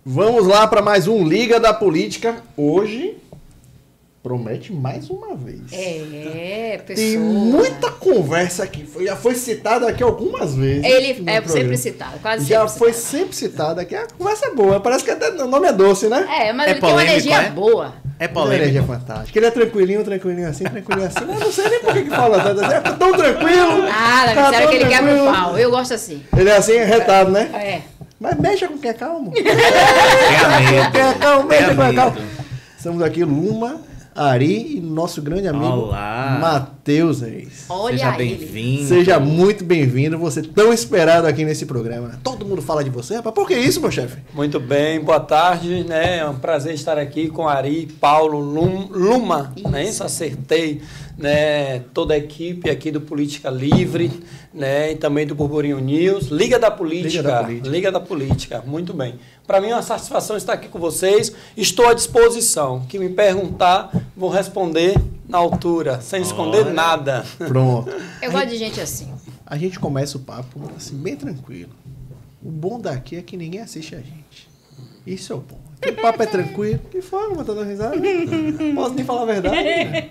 Vamos lá para mais um Liga da Política. Hoje promete mais uma vez. Pessoal. Tem muita conversa aqui. Já foi citado aqui algumas vezes. Ele é sempre citado, quase já sempre foi citado. sempre citado aqui. A conversa é boa. Parece que até o nome é doce, né? Mas ele tem uma energia boa. É polêmico. Energia fantástica. Ele é tranquilinho assim. Mas não sei nem por que fala tanto assim. É tão tranquilo. Será que ele quebra o pau? Eu gosto assim. Ele é assim, retado, né? É. Mas mexa com quem é calmo. Tenha medo. Quem é calmo, mexa com quem é calmo. Estamos aqui, Luma, Ari e nosso grande amigo Matheus Reis. Seja bem-vindo. Seja muito bem-vindo, você tão esperado aqui nesse programa. Todo mundo fala de você, rapaz. Por que isso, meu chefe? Muito bem, boa tarde, né? É um prazer estar aqui com Ari, Paulo, Luma, né? Isso, acertei, né? Toda a equipe aqui do Política Livre, né? E também do Burburinho News, Liga da Política, muito bem. Para mim é uma satisfação estar aqui com vocês, estou à disposição. Que me perguntar, vou responder na altura, sem esconder nada. Pronto. Eu gosto de gente assim. A gente começa o papo assim, bem tranquilo. O bom daqui é que ninguém assiste a gente. Isso é o bom. O papo é tranquilo. Que forma, tá dando risada? Não posso nem falar a verdade. Né?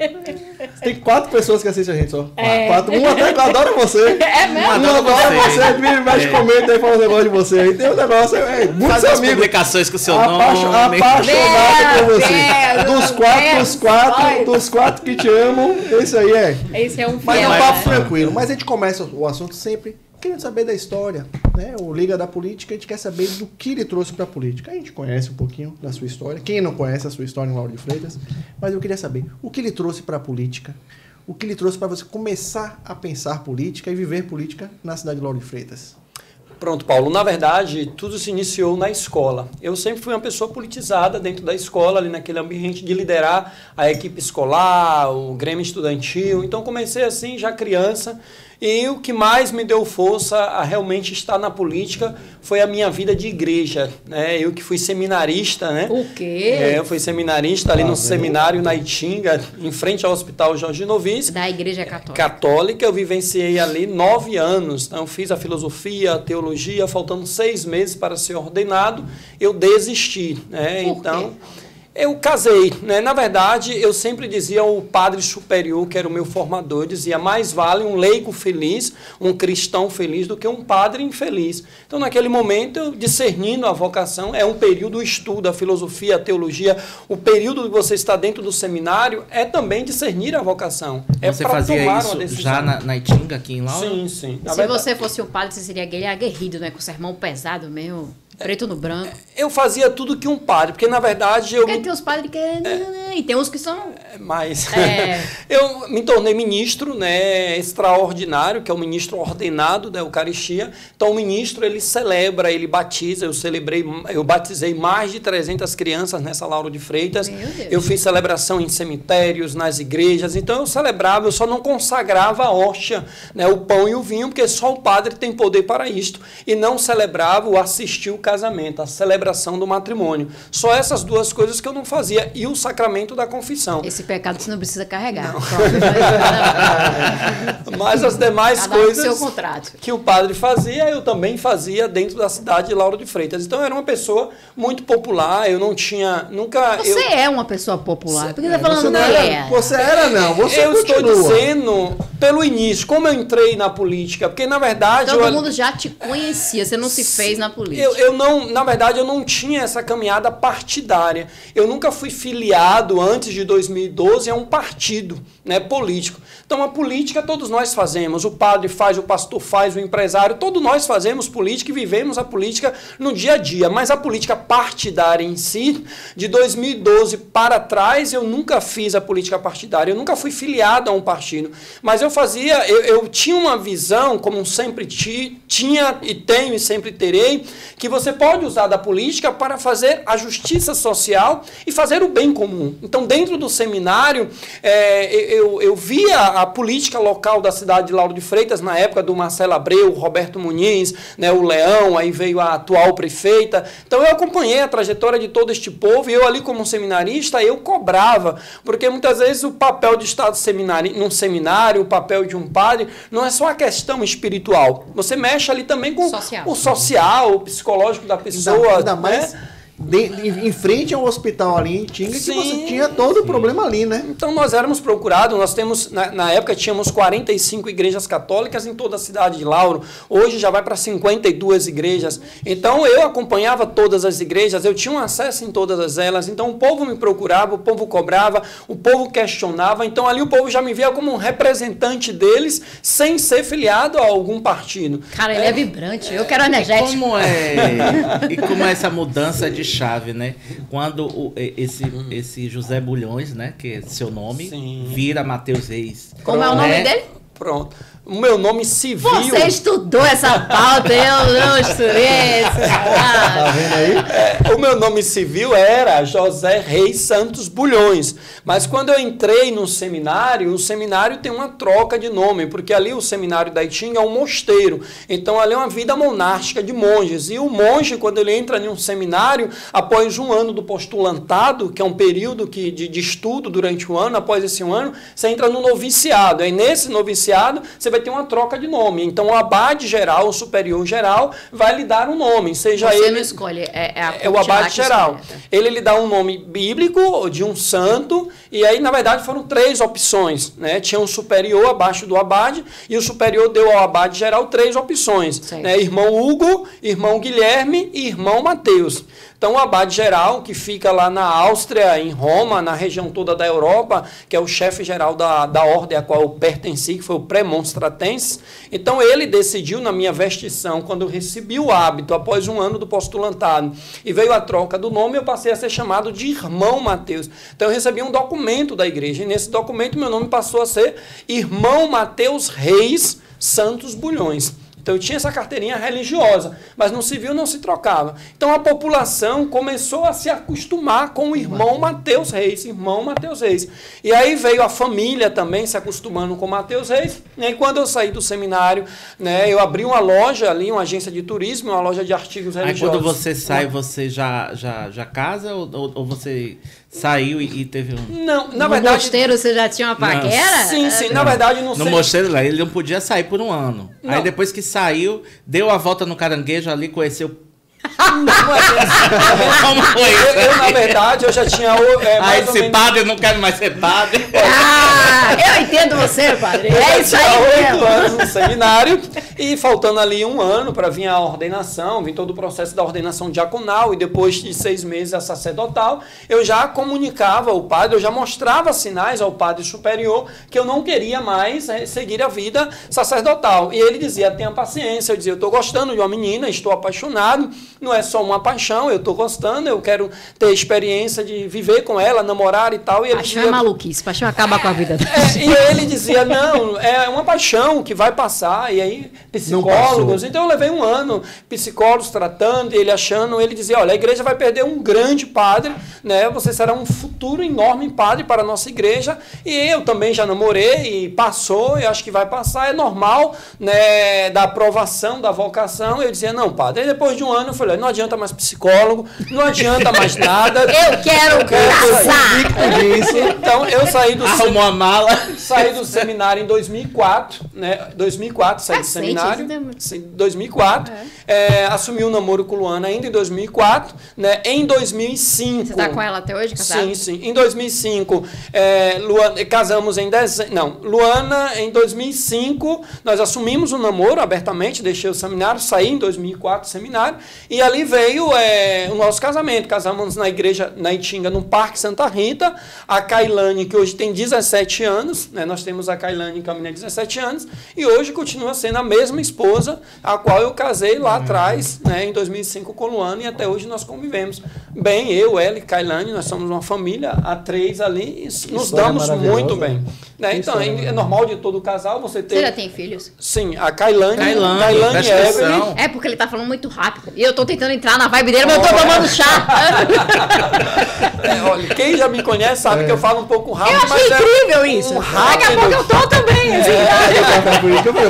Tem 4 pessoas que assistem a gente só. 4. Um até adora você. É mesmo? Um adora você. Mexe, comenta aí, fala um negócio de você. Aí tem um negócio, muitos amigos. Publicações com o seu nome. Apaixonado por você. Dos quatro que te amam, isso aí é. Esse é um Mas é um papo tranquilo. Mas a gente começa o assunto sempre querendo saber da história, né? O Liga da Política, a gente quer saber do que ele trouxe para a política. A gente conhece um pouquinho da sua história. Quem não conhece a sua história em Lauro de Freitas, mas eu queria saber o que ele trouxe para a política, o que ele trouxe para você começar a pensar política e viver política na cidade de Lauro de Freitas. Pronto, Paulo. Na verdade, tudo se iniciou na escola. Eu sempre fui uma pessoa politizada dentro da escola, ali naquele ambiente de liderar a equipe escolar, o Grêmio Estudantil. Então, comecei assim, já criança. E o que mais me deu força a realmente estar na política foi a minha vida de igreja, né? Eu que fui seminarista, né? O quê? Eu fui seminarista ali no seminário na Itinga, em frente ao Hospital Jorge Novis. Da Igreja Católica. Católica, eu vivenciei ali 9 anos. Então, fiz a filosofia, a teologia, faltando 6 meses para ser ordenado, eu desisti, né? Por quê? Eu casei, né? Na verdade, eu sempre dizia ao padre superior, que era o meu formador, eu dizia, mais vale um leigo feliz, um cristão feliz, do que um padre infeliz. Então, naquele momento, eu discernindo a vocação, é um período do estudo, a filosofia, a teologia, o período que você está dentro do seminário é também discernir a vocação. Você fazia isso já na Itinga, aqui em Lauro? Sim, sim. Se você fosse um padre, você seria aquele aguerrido, né? Com o sermão pesado mesmo. Preto no branco. Eu fazia tudo que um padre, porque na verdade eu... Porque tem os padres que... E tem uns que são... Eu me tornei ministro, né, extraordinário, que é o ministro ordenado da Eucaristia. Então o ministro, ele celebra, ele batiza. Eu batizei mais de 300 crianças nessa Lauro de Freitas. Meu Deus. Eu fiz celebração em cemitérios, nas igrejas. Então eu celebrava, eu só não consagrava a hóstia, né, o pão e o vinho, porque só o padre tem poder para isto. E não celebrava ou assistia o casamento, a celebração do matrimônio. Só essas duas coisas que eu não fazia. E o sacramento da confissão. Esse pecado você não precisa carregar. Mas as demais coisas que o padre fazia, eu também fazia dentro da cidade de Lauro de Freitas. Então eu era uma pessoa muito popular, eu não tinha... Você é uma pessoa popular. Por que você está falando Você era, não. Você eu continua. Estou dizendo pelo início, como eu entrei na política, porque na verdade... Todo mundo já te conhecia, você não se fez na política. Na verdade, eu não tinha essa caminhada partidária. Eu nunca fui filiado, antes de 2012, a um partido, né, político. Então, a política todos nós fazemos. O padre faz, o pastor faz, o empresário. Todos nós fazemos política e vivemos a política no dia a dia. Mas a política partidária em si, de 2012 para trás, eu nunca fiz a política partidária. Eu nunca fui filiado a um partido. Mas eu tinha uma visão, como sempre tinha e tenho e sempre terei, que você pode usar da política para fazer a justiça social e fazer o bem comum. Então, dentro do seminário, eu via a política local da cidade de Lauro de Freitas, na época do Marcelo Abreu, Roberto Muniz, né, o Leão, aí veio a atual prefeita. Então, eu acompanhei a trajetória de todo este povo e eu ali como seminarista, eu cobrava, porque muitas vezes o papel de estar num seminário, o papel de um padre, não é só a questão espiritual. Você mexe ali também com o social, o psicológico da pessoa, ainda mais em frente ao hospital ali em Itinga, que você tinha todo o problema ali, né? Então nós éramos procurados, nós temos, na época tínhamos 45 igrejas católicas em toda a cidade de Lauro, hoje já vai para 52 igrejas, então eu acompanhava todas as igrejas, eu tinha um acesso em todas elas, então o povo me procurava, o povo cobrava, o povo questionava, então ali o povo já me via como um representante deles, sem ser filiado a algum partido. Cara, ele é vibrante, eu quero energético. E como é essa mudança de chave, né? Quando esse José Bulhões, né, que é seu nome, vira Mateus Reis. Como é o nome dele? Pronto. O meu nome civil... Você estudou essa pauta, eu não estudei. Tá vendo aí? O meu nome civil era José Reis Santos Bulhões. Mas quando eu entrei no seminário, o seminário tem uma troca de nome, porque ali o seminário da Itinga é um mosteiro. Então ali é uma vida monástica de monges. E o monge, quando ele entra em um seminário, após um ano do postulantado, que é um período de estudo durante o ano, após esse um ano, você entra no noviciado. Aí nesse noviciado, você vai ter uma troca de nome. Então, o abade geral, o superior geral, vai lhe dar um nome. Seja você ele... não escolhe, é o abade geral. Ele lhe dá um nome bíblico, de um santo, e aí, na verdade, foram 3 opções. Né? Tinha um superior abaixo do abade, e o superior deu ao abade geral 3 opções. Né? Irmão Hugo, irmão Guilherme e irmão Mateus. Então, o abade geral, que fica lá na Áustria, em Roma, na região toda da Europa, que é o chefe geral da ordem a qual eu pertenci, que foi o Premonstratenses. Então, ele decidiu, na minha vestição, quando eu recebi o hábito, após um ano do postulantado, e veio a troca do nome, eu passei a ser chamado de Irmão Mateus. Então, eu recebi um documento da igreja, e nesse documento, meu nome passou a ser Irmão Mateus Reis Santos Bulhões. Então, eu tinha essa carteirinha religiosa, mas no civil não se trocava. Então, a população começou a se acostumar com o irmão Mateus Reis, irmão Mateus Reis. E aí veio a família também se acostumando com Mateus Reis. E quando eu saí do seminário, né, eu abri uma loja ali, uma agência de turismo, uma loja de artigos religiosos. Aí, quando você sai, você já casa ou você saiu e teve um... Não, na no verdade... mosteiro você já tinha uma paquera? Sim, na verdade não sei. No mosteiro lá, ele não podia sair por um ano. Não. Aí depois que saiu, deu a volta no Caranguejo ali, conheceu... Não é assim. Como foi isso? Eu, na verdade, eu já tinha... Aí esse padre, eu não quero mais ser padre. Eu entendo você, padre. É isso aí. Eu tinha 8 anos no seminário e faltando ali um ano para vir a ordenação, vir todo o processo da ordenação diaconal e depois de 6 meses a sacerdotal, eu já comunicava ao padre, eu já mostrava sinais ao padre superior que eu não queria mais seguir a vida sacerdotal. E ele dizia, tenha paciência. Eu dizia, eu estou gostando de uma menina, estou apaixonado. Não é só uma paixão, eu estou gostando, eu quero ter experiência de viver com ela, namorar e tal. E ele paixão dizia, é maluquice, paixão acaba com a vida dela. E ele dizia, não, é uma paixão que vai passar. E aí, psicólogos, então eu levei um ano, psicólogos tratando, ele achando, ele dizia, olha, a igreja vai perder um grande padre, né? Você será um futuro enorme padre para a nossa igreja. E eu também já namorei e passou, eu acho que vai passar, é normal, né, da aprovação da vocação. Eu dizia, não, padre. Aí depois de um ano eu falei, não adianta mais psicólogo, não adianta mais nada. Eu quero casar. Então eu saí do Arrumou a mala. Saí do seminário em 2004, né? 2004 saí do seminário. Em 2004. Assumi um namoro com Luana ainda em 2004, né? Em 2005. Você tá com ela até hoje, casado? Sim. Em 2005, Luana, casamos em dezembro. Não, Luana, em 2005, nós assumimos um namoro abertamente, deixei o seminário, saí em 2004 do seminário, e ali veio o nosso casamento. Casamos na igreja, na Itinga, no Parque Santa Rita. A Kailane, que hoje tem 17 anos, né? Nós temos a Kailane que tem 17 anos, e hoje continua sendo a mesma esposa a qual eu casei lá atrás, né, em 2005 com Luana, e até hoje nós convivemos bem, eu, ela e Kailane, nós somos uma família, a 3 ali, e nos damos muito bem. Né? Então, é normal de todo casal você ter... Você já tem filhos? Sim, a Kailane e Evelyn. É porque ele tá falando muito rápido, e eu tô tentando entrar na vibe dele, mas eu tô tomando chá. Olha, quem já me conhece sabe que eu falo um pouco rápido, eu achei incrível isso. Daqui a pouco eu tô também.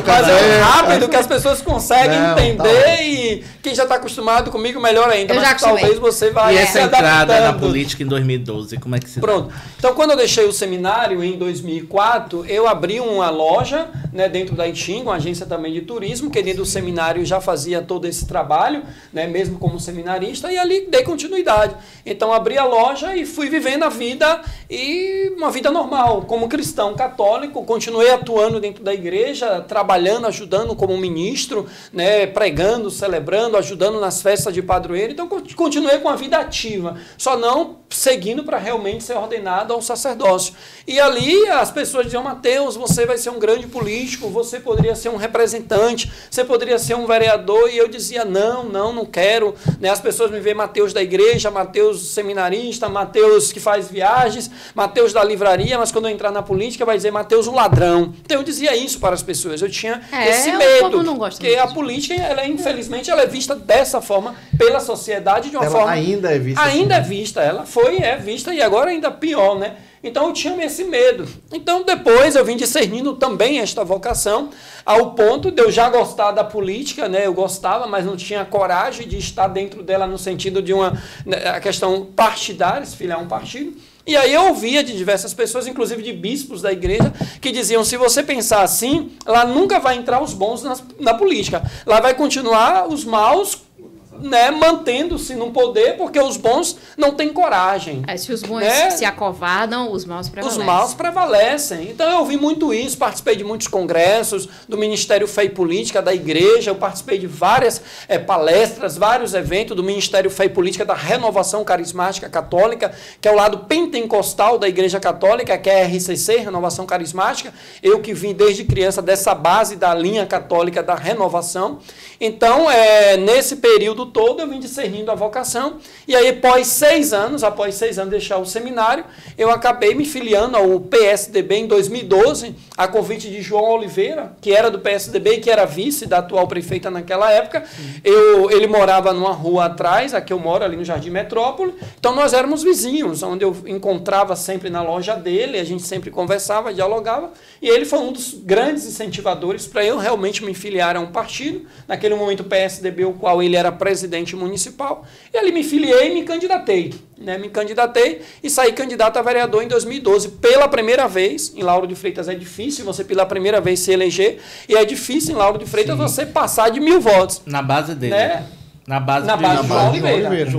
Mas é rápido que as pessoas conseguem entender, e quem já está acostumado comigo, melhor ainda. Eu mas talvez você vai essa entrada na política em 2012, como é que se Pronto. Então, quando eu deixei o seminário em 2004, eu abri uma loja, né, dentro da Itinga, uma agência também de turismo, que dentro do seminário já fazia todo esse trabalho, né, mesmo como seminarista, e ali dei continuidade. Então, abri a loja e fui vivendo a vida, e uma vida normal, como cristão católico, continuei atuando dentro da igreja, trabalhando, ajudando como ministro, né, pregando, celebrando, ajudando nas festas de padroeiro. Então, continuei com a vida ativa, só não seguindo para realmente ser ordenado ao sacerdócio. E ali as pessoas diziam: Mateus, você vai ser um grande político, você poderia ser um representante, você poderia ser um vereador. E eu dizia: não quero. Né? As pessoas me veem Mateus da igreja, Mateus seminarista, Mateus que faz viagens, Mateus da livraria, mas quando eu entrar na política vai dizer Mateus o ladrão. Então eu dizia isso para as pessoas, eu tinha esse medo, o povo não gosta porque a política, ela, infelizmente, ela é vista dessa forma pela sociedade, de uma forma... ainda é vista ainda assim, é vista, ela é vista, e agora ainda pior, né? Então eu tinha esse medo. Então depois eu vim discernindo também esta vocação, ao ponto de eu já gostar da política, né? Eu gostava, mas não tinha coragem de estar dentro dela no sentido de a questão partidária, se filiar a um partido. E aí eu ouvia de diversas pessoas, inclusive de bispos da igreja, que diziam: se você pensar assim, lá nunca vai entrar os bons na política. Lá vai continuar os maus, né, mantendo-se no poder, porque os bons não têm coragem. Se os bons né? se acovardam, os maus prevalecem. Os maus prevalecem. Então eu ouvi muito isso, participei de muitos congressos, do Ministério Fé e Política da igreja, eu participei de várias palestras, vários eventos do Ministério Fé e Política da Renovação Carismática Católica, que é o lado pentecostal da Igreja Católica, que é a RCC, Renovação Carismática. Eu que vim desde criança dessa base da linha católica da renovação. Então, nesse período todo, eu vim discernindo a vocação, e aí após 6 anos de deixar o seminário, eu acabei me filiando ao PSDB em 2012, a convite de João Oliveira, que era do PSDB e que era vice da atual prefeita naquela época. Ele morava numa rua atrás, aqui eu moro, ali no Jardim Metrópole, então nós éramos vizinhos, onde eu encontrava sempre na loja dele, a gente sempre conversava, dialogava, e ele foi um dos grandes incentivadores para eu realmente me filiar a um partido, naquele momento o PSDB, o qual ele era presidente municipal, e ali me filiei e me candidatei. Né? Me candidatei e saí candidato a vereador em 2012, pela primeira vez. Em Lauro de Freitas é difícil você pela primeira vez se eleger, e é difícil em Lauro de Freitas você passar de 1000 votos. Na base dele. Né? Na base de João Oliveira.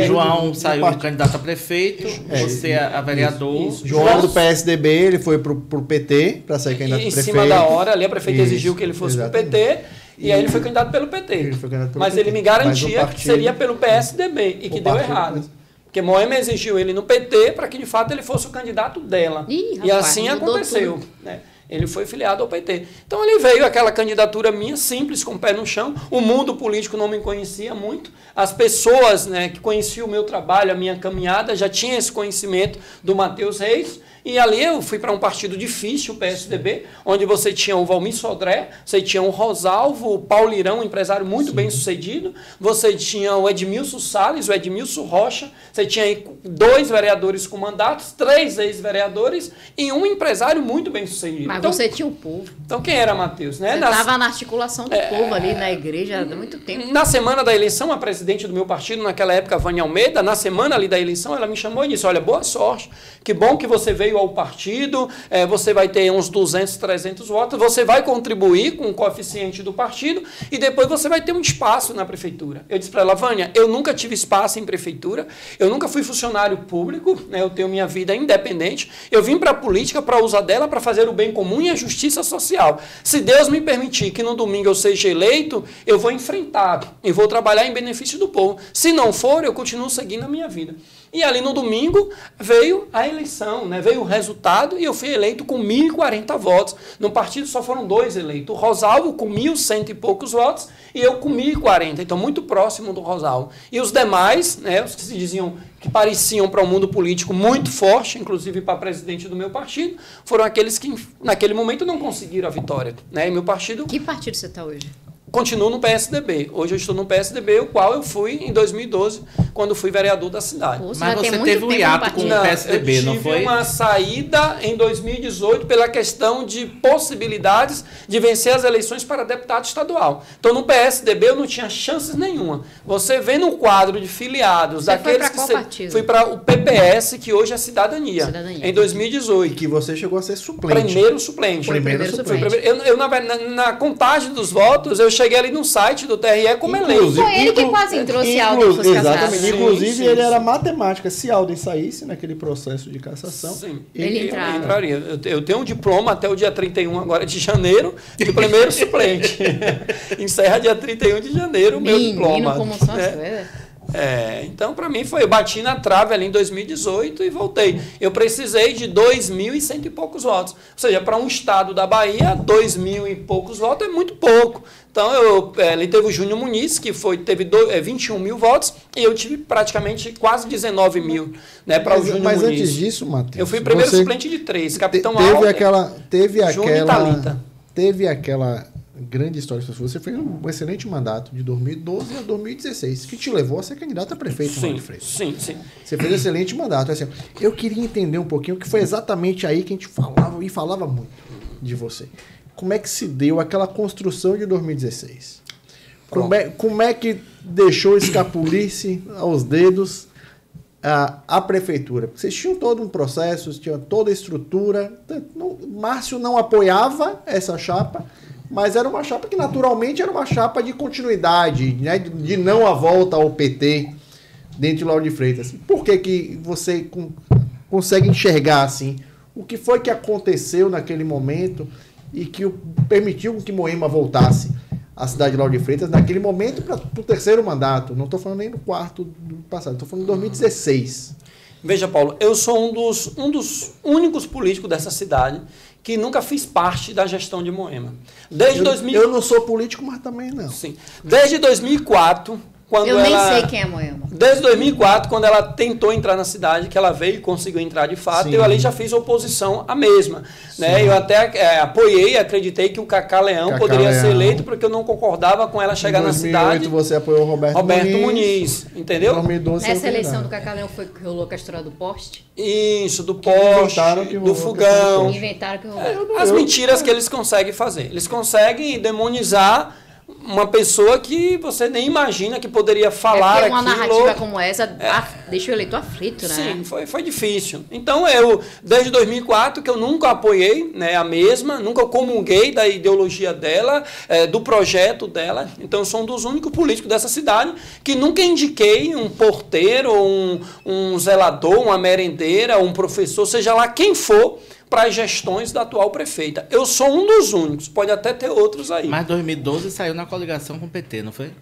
João saiu candidato a prefeito, você a vereador. Isso. João do PSDB, ele foi pro PT para ser candidato a prefeito. Em cima da hora, ali a prefeita exigiu que ele fosse pro PT. E aí ele foi candidato pelo PT. Mas ele me garantia que seria pelo PSDB, e que deu errado. Porque Moema exigiu ele no PT para que, de fato, ele fosse o candidato dela. E assim aconteceu. Né? Ele foi filiado ao PT. Então, ele veio aquela candidatura minha, simples, com o pé no chão. O mundo político não me conhecia muito. As pessoas, né, que conheciam o meu trabalho, a minha caminhada, já tinham esse conhecimento do Mateus Reis. E ali eu fui para um partido difícil, o PSDB, onde você tinha o Valmir Sodré, você tinha o Rosalvo, o Paulirão, um empresário muito bem sucedido, você tinha o Edmilson Salles, o Edmilson Rocha, você tinha aí 2 vereadores com mandatos, 3 ex-vereadores e um empresário muito bem sucedido. Mas então, você tinha o povo. Então quem era Mateus? Né? Você estava na articulação do povo ali na igreja há muito tempo. Na semana da eleição, a presidente do meu partido, naquela época, Vânia Almeida, na semana ali da eleição, ela me chamou e disse: olha, boa sorte, que bom que você veio ao partido, você vai ter uns 200, 300 votos, você vai contribuir com o coeficiente do partido e depois você vai ter um espaço na prefeitura. Eu disse para ela: Vânia, eu nunca tive espaço em prefeitura, eu nunca fui funcionário público, né, eu tenho minha vida independente, eu vim para a política para usar dela para fazer o bem comum e a justiça social. Se Deus me permitir que no domingo eu seja eleito, eu vou enfrentar e vou trabalhar em benefício do povo. Se não for, eu continuo seguindo a minha vida. E ali no domingo veio a eleição, né? Veio o resultado e eu fui eleito com 1.040 votos. No partido só foram 2 eleitos. O Rosalvo com 1.100 e poucos votos e eu com 1.040. Então muito próximo do Rosalvo. E os demais, né, os que se diziam que pareciam para o mundo político muito forte, inclusive para presidente do meu partido, foram aqueles que naquele momento não conseguiram a vitória. Né? E meu partido... Que partido você está hoje? continuo no PSDB. Hoje eu estou no PSDB, o qual eu fui em 2012, quando fui vereador da cidade. Pô, Mas você teve um hiato com o PSDB, não foi? Eu tive uma saída em 2018 pela questão de possibilidades de vencer as eleições para deputado estadual. Então, no PSDB eu não tinha chances nenhuma. Você vê no quadro de filiados, você daqueles foi pra que... Fui para o PPS, que hoje é Cidadania. Em 2018. E que você chegou a ser suplente. Primeiro suplente. Eu, na contagem dos votos, eu cheguei ali no site do TRE como eleito. Foi ele que quase entrou se Alden fosse cassado. Exatamente. Inclusive, ele era matemática. Se Alden saísse naquele processo de cassação, ele entraria. Eu tenho um diploma até o dia 31 agora de janeiro, de primeiro suplente. Encerra dia 31 de janeiro o meu diploma. Como são as coisas. Então, para mim, eu bati na trave ali em 2018 e voltei. Eu precisei de 2.100 e poucos votos. Ou seja, para um estado da Bahia, 2.000 e poucos votos é muito pouco. Então, ali teve o Júnior Muniz, que teve 21 mil votos, e eu tive praticamente quase 19 mil, né, para o Júnior Muniz. Mas antes disso, Matheus... Eu fui primeiro suplente de 3, Capitão Alden, Júnior e Thalita. Teve aquela grande história. Você fez um excelente mandato de 2012 a 2016, que te levou a ser candidato a prefeito em Lauro de Freitas. Sim. Você fez um excelente mandato. Assim, eu queria entender um pouquinho, que foi exatamente aí que a gente falava muito de você. Como é que se deu aquela construção de 2016? Como é que deixou escapulir-se aos dedos a prefeitura? Porque vocês tinham todo um processo, tinham toda a estrutura. Márcio não apoiava essa chapa, mas era uma chapa que naturalmente era uma chapa de continuidade, né, de não a volta ao PT dentro de Lauro de Freitas. Por que você consegue enxergar assim? O que foi que aconteceu naquele momento e que permitiu que Moema voltasse à cidade de Lauro de Freitas naquele momento para o terceiro mandato? Não estou falando nem do quarto do passado, estou falando de 2016. Veja, Paulo, eu sou um dos únicos políticos dessa cidade que nunca fiz parte da gestão de Moema. Eu não sou político, mas também não. Sim. Desde 2004, quando eu nem sei quem é Moema. Desde 2004, quando ela tentou entrar na cidade, que ela veio e conseguiu entrar de fato, eu ali já fiz oposição à mesma. Né? Eu até apoiei, acreditei que o Cacá Leão poderia ser eleito, porque eu não concordava com ela chegar na cidade. Em 2008 você apoiou o Roberto Muniz, entendeu? 2012, nessa eleição do Cacá Leão foi que rolou a história do poste? Isso, do poste, do fogão. Inventaram que rolou. As mentiras que eles conseguem fazer. Eles conseguem demonizar uma pessoa que você nem imagina que poderia falar aquilo. Uma narrativa como essa deixa o eleitor aflito, né? Sim, foi difícil. Então, desde 2004, que eu nunca apoiei, né, a mesma, nunca comunguei da ideologia dela, do projeto dela. Então, eu sou um dos únicos políticos dessa cidade que nunca indiquei um porteiro, um zelador, uma merendeira, um professor, seja lá quem for, para as gestões da atual prefeita. Eu sou um dos únicos, pode até ter outros aí. Mas 2012 saiu na coligação com o PT, não foi?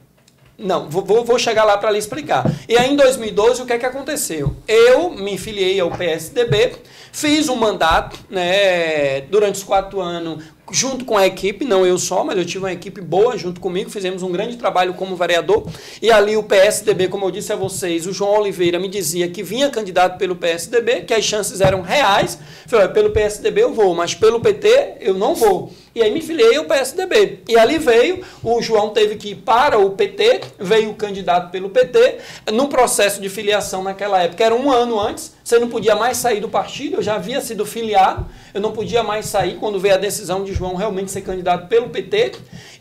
Não, vou chegar lá para lhe explicar. E aí, em 2012, o que é que aconteceu? Eu me filiei ao PSDB, fiz um mandato, né, durante os 4 anos, junto com a equipe, não eu só, mas eu tive uma equipe boa junto comigo, fizemos um grande trabalho como vereador, e ali o PSDB, como eu disse a vocês, o João Oliveira me dizia que vinha candidato pelo PSDB, que as chances eram reais. Eu falei, pelo PSDB eu vou, mas pelo PT eu não vou. E aí me filiei ao PSDB. E ali veio, o João teve que ir para o PT, veio o candidato pelo PT, no processo de filiação naquela época, era 1 ano antes, você não podia mais sair do partido, eu já havia sido filiado, eu não podia mais sair quando veio a decisão de João realmente ser candidato pelo PT,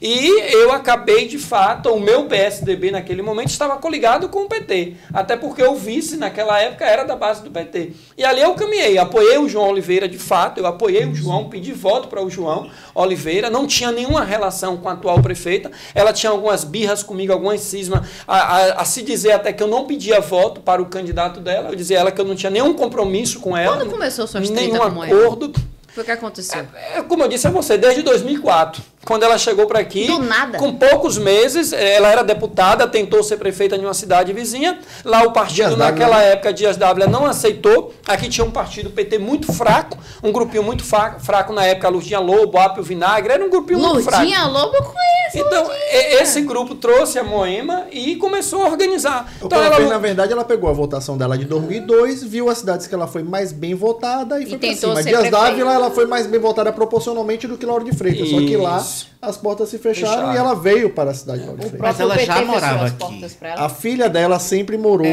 e eu acabei, de fato, o meu PSDB naquele momento estava coligado com o PT, até porque o vice naquela época era da base do PT. E ali eu caminhei, apoiei o João Oliveira de fato, eu apoiei o João, pedi voto para o João Oliveira, não tinha nenhuma relação com a atual prefeita, ela tinha algumas birras comigo, algumas cismas, a se dizer até que eu não pedia voto para o candidato dela, eu dizia a ela que eu não tinha nenhum compromisso com ela. Quando começou a sua treta nenhum com acordo. Foi o que aconteceu? Como eu disse a você, desde 2004, quando ela chegou para aqui, do nada. Com poucos meses, ela era deputada, tentou ser prefeita de uma cidade vizinha, lá o partido naquela época, Dias Dávila, não aceitou, aqui tinha um partido PT muito fraco, um grupinho muito fraco na época, Lurdinha Lobo, Apio Vinagre, era um grupinho muito fraco. Lurdinha Lobo eu conheço. Então, esse grupo trouxe a Moema e começou a organizar. O que Então, ela fez, na verdade, ela pegou a votação dela de 2002, viu as cidades que ela foi mais bem votada e foi pra tentou cima. ser Dias prefeita. Dávila, ela foi mais bem votada proporcionalmente do que Lauro de Freitas. Só que lá as portas se fecharam e ela veio para a cidade de Lauro de Freitas. Mas ela já morava aqui. A filha dela sempre morou.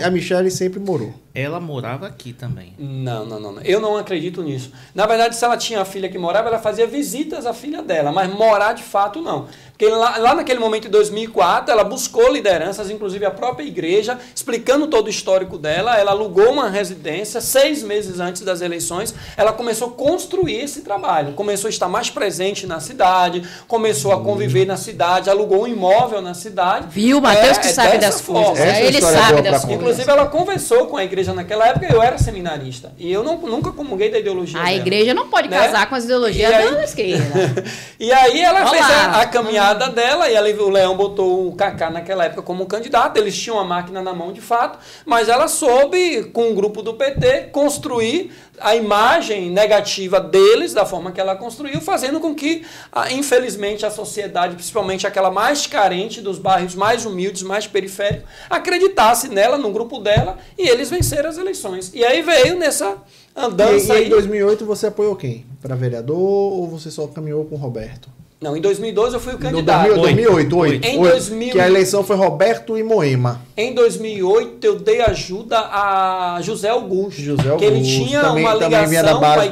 A Michele sempre morou. Ela morava aqui também. Não. Eu não acredito nisso. Na verdade, se ela tinha a filha que morava, ela fazia visitas à filha dela, mas morar de fato não. Porque lá naquele momento, em 2004, ela buscou lideranças, inclusive a própria igreja, explicando todo o histórico dela. Ela alugou uma residência 6 meses antes das eleições. Ela começou a construir esse trabalho. Começou a estar mais presente na cidade, começou a conviver na cidade, alugou um imóvel na cidade. Viu, Matheus, que sabe das coisas. Ele sabe das coisas. Inclusive, ela conversou com a igreja naquela época. Eu era seminarista. E eu nunca comunguei da ideologia dela. A igreja não pode casar com as ideologias da esquerda. E aí ela fez a caminhada dela, e ali o Leão botou o Kaká naquela época como candidato. Eles tinham a máquina na mão de fato, mas ela soube, com o grupo do PT, construir a imagem negativa deles, da forma que ela construiu, fazendo com que, infelizmente, a sociedade, principalmente aquela mais carente dos bairros mais humildes, mais periféricos, acreditasse nela, no grupo dela, e eles venceram as eleições. E aí veio nessa andança. E em 2008 você apoiou quem? Para vereador ou você só caminhou com o Roberto? Não, em 2012 eu fui o candidato. 2008. Em 2000... Que a eleição foi Roberto e Moema. Em 2008 eu dei ajuda a José Augusto. Que ele tinha uma ligação com a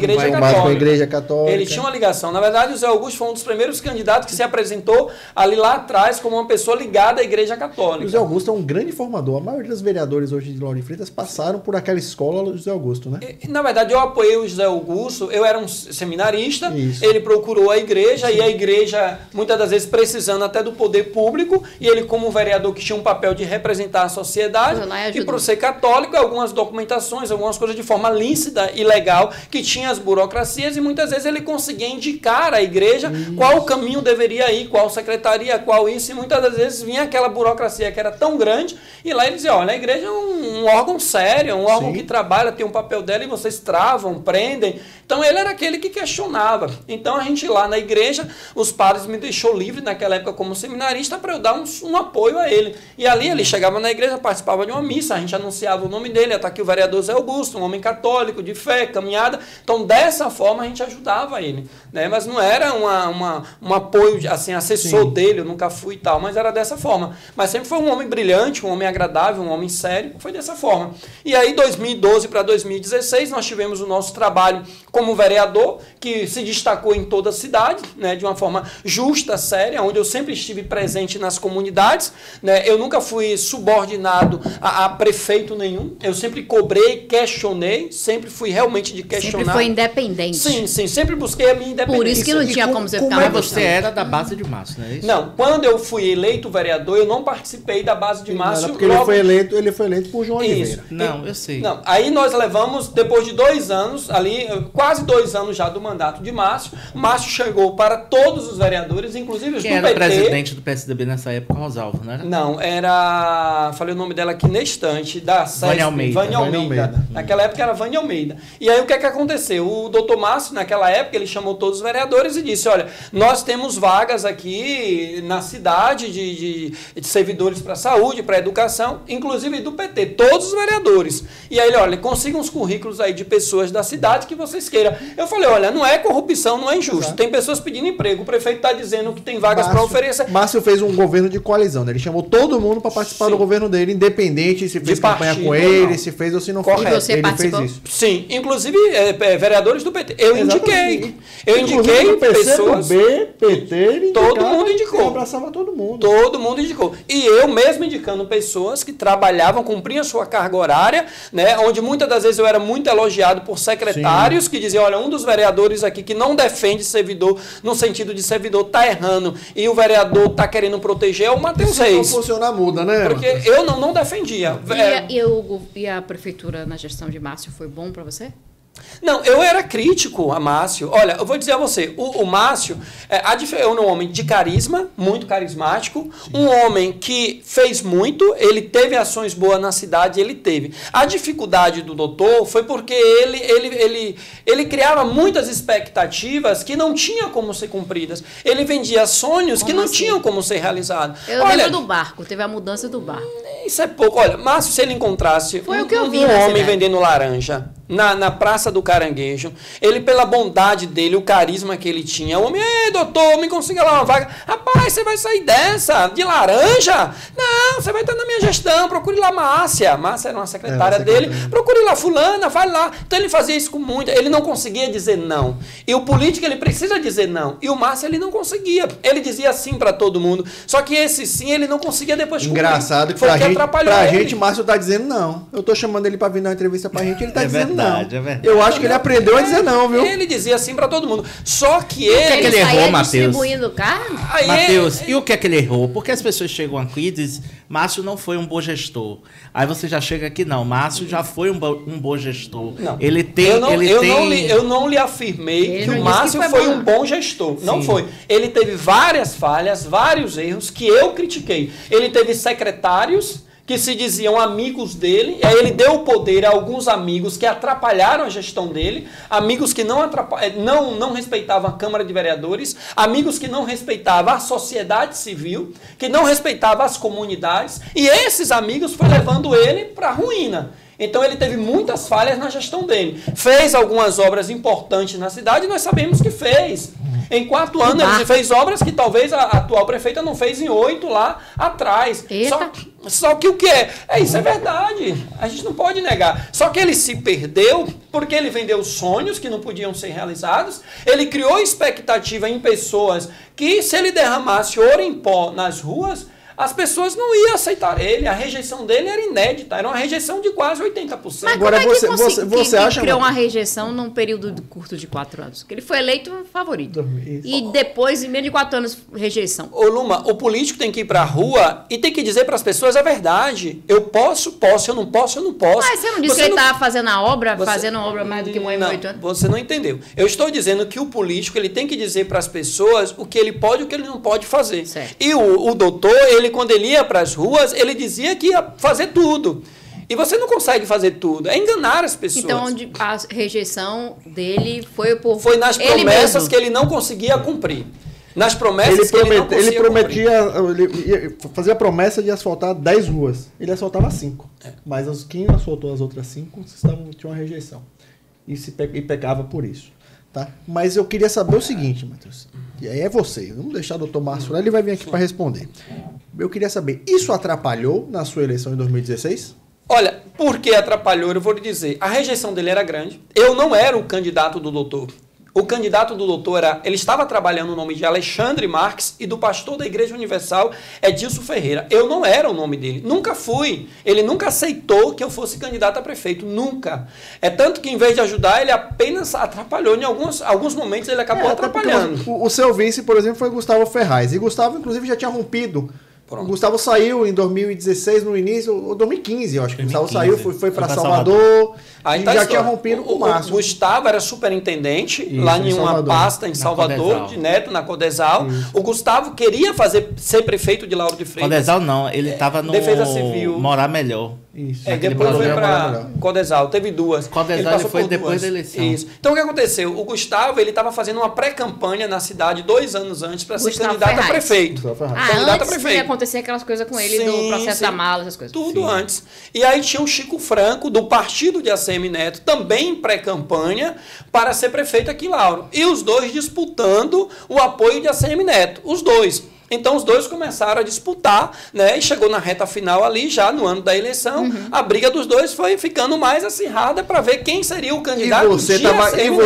Igreja Católica. Ele tinha uma ligação. Na verdade, o José Augusto foi um dos primeiros candidatos que se apresentou ali lá atrás como uma pessoa ligada à Igreja Católica. O José Augusto é um grande formador. A maioria dos vereadores hoje de Lauro de Freitas passaram por aquela escola do José Augusto, né? Na verdade, eu apoiei o José Augusto. Eu era um seminarista. Ele procurou a igreja e a igreja, muitas das vezes precisando até do poder público, e ele como vereador que tinha um papel de representar a sociedade, e por ser católico, algumas documentações, algumas coisas de forma lícita e legal, que tinha as burocracias, e muitas vezes ele conseguia indicar à igreja qual o caminho deveria ir, qual secretaria, qual isso, e muitas das vezes vinha aquela burocracia que era tão grande, e lá ele dizia, olha, a igreja é um órgão sério, um órgão que trabalha, tem um papel dela, e vocês travam, prendem. Então ele era aquele que questionava. Então a gente lá na igreja, os padres me deixou livre naquela época como seminarista para eu dar um apoio a ele. E ali ele chegava na igreja, participava de uma missa, a gente anunciava o nome dele, está aqui o vereador Zé Augusto, um homem católico, de fé, caminhada. Então dessa forma a gente ajudava ele, né? Mas não era um apoio, assim, assessor dele, eu nunca fui e tal, mas era dessa forma. Mas sempre foi um homem brilhante, um homem agradável, um homem sério, foi dessa forma. E aí 2012 para 2016 nós tivemos o nosso trabalho como vereador, que se destacou em toda a cidade, né, de uma forma justa, séria, onde eu sempre estive presente nas comunidades, né, eu nunca fui subordinado a prefeito nenhum, eu sempre cobrei, questionei, sempre fui realmente de questionar. Sempre foi independente. Sim, sempre busquei a minha independência. Por isso que não tinha como você ficar mais. Mas você era da base de Márcio, não é isso? Não, quando eu fui eleito vereador, eu não participei da base de Márcio. Porque ele foi eleito por João Oliveira. Não, eu sei. Não, aí nós levamos, depois de 2 anos, ali, quase 2 anos já do mandato de Márcio, Márcio chegou para todos os vereadores, inclusive os do PT. Quem era presidente do PSDB nessa época? Rosalvo, não era? Não, era... Falei o nome dela aqui na estante, da Vânia Almeida. Vânia Almeida. Naquela época era Vânia Almeida. E aí o que é que aconteceu? O doutor Márcio, naquela época, ele chamou todos os vereadores e disse, olha, nós temos vagas aqui na cidade de servidores para a saúde, para a educação, inclusive do PT, todos os vereadores. E aí ele, olha, consigam os currículos aí de pessoas da cidade que vocês queiram. Eu falei, olha, não é corrupção, não é injusto. Exato. Tem pessoas pedindo emprego, o prefeito está dizendo que tem vagas para oferecer. Márcio fez um governo de coalizão, né? Ele chamou todo mundo para participar do governo dele, independente se fez campanha com ele, se fez ou se não fez. Você ele participou? fez isso. Sim, inclusive vereadores do PT. Eu indiquei. Eu inclusive, indiquei pessoas. PT, todo mundo indicou. Abraçava todo mundo. Todo mundo indicou. E eu mesmo indicando pessoas que trabalhavam, cumpriam sua carga horária, né? Onde muitas das vezes eu era muito elogiado por secretários que diziam, olha, um dos vereadores aqui que não defende servidor, no sentido de servidor tá errando e o vereador tá querendo proteger é o Matheus Reis. Se não funcionar, muda, né? Porque eu não defendia. E a prefeitura na gestão de Márcio foi bom para você? Não, eu era crítico a Márcio. Olha, eu vou dizer a você, o Márcio é um homem de carisma, muito carismático, um homem que fez muito, ele teve ações boas na cidade, ele teve. A dificuldade do doutor foi porque ele criava muitas expectativas que não tinham como ser cumpridas. Ele vendia sonhos que não tinham como ser realizados. Eu lembro do barco, teve a mudança do barco. Isso é pouco. Olha, Márcio, se ele encontrasse um homem vendendo laranja na Praça do Caranguejo, ele, pela bondade dele, o carisma que ele tinha, o homem, ei, doutor, me consiga lá uma vaga. Rapaz, você vai sair dessa, de laranja? Não, você vai estar na minha gestão, procure lá Márcia. Márcia era uma secretária dele, procure lá fulana, vai lá. Então ele fazia isso com muito, ele não conseguia dizer não. E o político, ele precisa dizer não. E o Márcio, ele não conseguia. Ele dizia sim para todo mundo. Só que esse sim, ele não conseguia depois cumprir. Engraçado que pra gente, Márcio tá dizendo não. Eu tô chamando ele pra vir dar uma entrevista pra gente, ele tá dizendo verdade, não. É verdade. Eu acho que ele aprendeu a dizer não, viu? Ele dizia sim pra todo mundo. Só que ele errou, Matheus? Distribuindo carne? Matheus, e o que é que ele errou? Porque as pessoas chegam aqui e dizem, Márcio não foi um bom gestor. Aí você já chega aqui, não, Márcio já foi um bom gestor. Não. Ele tem... Eu não lhe afirmei que o Márcio foi um bom gestor. Sim. Não foi. Ele teve várias falhas, vários erros que eu critiquei. Ele teve secretários que se diziam amigos dele, e aí ele deu o poder a alguns amigos que atrapalharam a gestão dele, amigos que não respeitavam a Câmara de Vereadores, amigos que não respeitavam a sociedade civil, que não respeitavam as comunidades, e esses amigos foram levando ele para a ruína. Então ele teve muitas falhas na gestão dele. Fez algumas obras importantes na cidade, nós sabemos que fez. Em 4 anos ele fez obras que talvez a atual prefeita não fez em 8 lá atrás. Só que o que é? Isso é verdade. A gente não pode negar. Só que ele se perdeu porque ele vendeu sonhos que não podiam ser realizados. Ele criou expectativa em pessoas que, se ele derramasse ouro em pó nas ruas, as pessoas não iam aceitar ele, a rejeição dele era inédita, era uma rejeição de quase 80%. Mas agora como é que você acha que criou uma rejeição num período curto de 4 anos? Porque ele foi eleito favorito. E depois, em menos de 4 anos, rejeição. Ô Luma, o político tem que ir pra rua e tem que dizer para as pessoas a verdade. Eu posso, eu não posso. Mas você não disse que ele estava fazendo a obra, fazendo a obra mais do que 8 anos? Você não entendeu. Eu estou dizendo que o político ele tem que dizer para as pessoas o que ele pode e o que ele não pode fazer. Certo. E o doutor, quando ele ia para as ruas, ele dizia que ia fazer tudo. E você não consegue fazer tudo. É enganar as pessoas. Então, a rejeição dele foi por... Foi nas promessas que ele não conseguia cumprir. Nas promessas que ele não conseguia ele fazia a promessa de asfaltar 10 ruas. Ele asfaltava 5. Mas quem asfaltou as outras 5 tinha uma rejeição. E pecava por isso. Tá? Mas eu queria saber o seguinte, Matheus. E aí é você. Vamos deixar o doutor Márcio, ele vai vir aqui para responder. Eu queria saber, isso atrapalhou na sua eleição em 2016? Olha, por que atrapalhou? Eu vou lhe dizer. A rejeição dele era grande. Eu não era o candidato do doutor. O candidato do doutor ele estava trabalhando o nome de Alexandre Marques e do pastor da Igreja Universal, Edilson Ferreira. Eu não era o nome dele. Nunca fui. Ele nunca aceitou que eu fosse candidato a prefeito. Nunca. É tanto que, em vez de ajudar, ele apenas atrapalhou. Em alguns momentos, ele acabou atrapalhando. O seu vice, por exemplo, foi Gustavo Ferraz. E Gustavo, inclusive, já tinha rompido. Pronto. O Gustavo saiu em 2016, no início, ou 2015, eu acho que o Gustavo saiu, foi para Salvador. Aí já tinha rompido com o Márcio. O Gustavo era superintendente lá em uma pasta em Salvador, de Neto, na Codesal. Isso. O Gustavo queria ser prefeito de Lauro de Freitas. Codesal não, ele estava no Defesa Civil. Morar Melhor. Isso. Depois foi para Codesal, teve 2. Codesal ele foi depois da eleição. Isso. Então o que aconteceu? O Gustavo ele estava fazendo uma pré-campanha na cidade 2 anos antes para ser candidato a prefeito. Candidato a prefeito. Ia acontecer aquelas coisas com ele do processo da mala, essas coisas. Tudo antes. E aí tinha o Chico Franco, do partido de ACM Neto, também em pré-campanha, para ser prefeito aqui em Lauro. E os dois disputando o apoio de ACM Neto. Os dois. Então os dois começaram a disputar, né? E chegou na reta final ali, já no ano da eleição, a briga dos dois foi ficando mais acirrada para ver quem seria o candidato. E você estava tranquilo,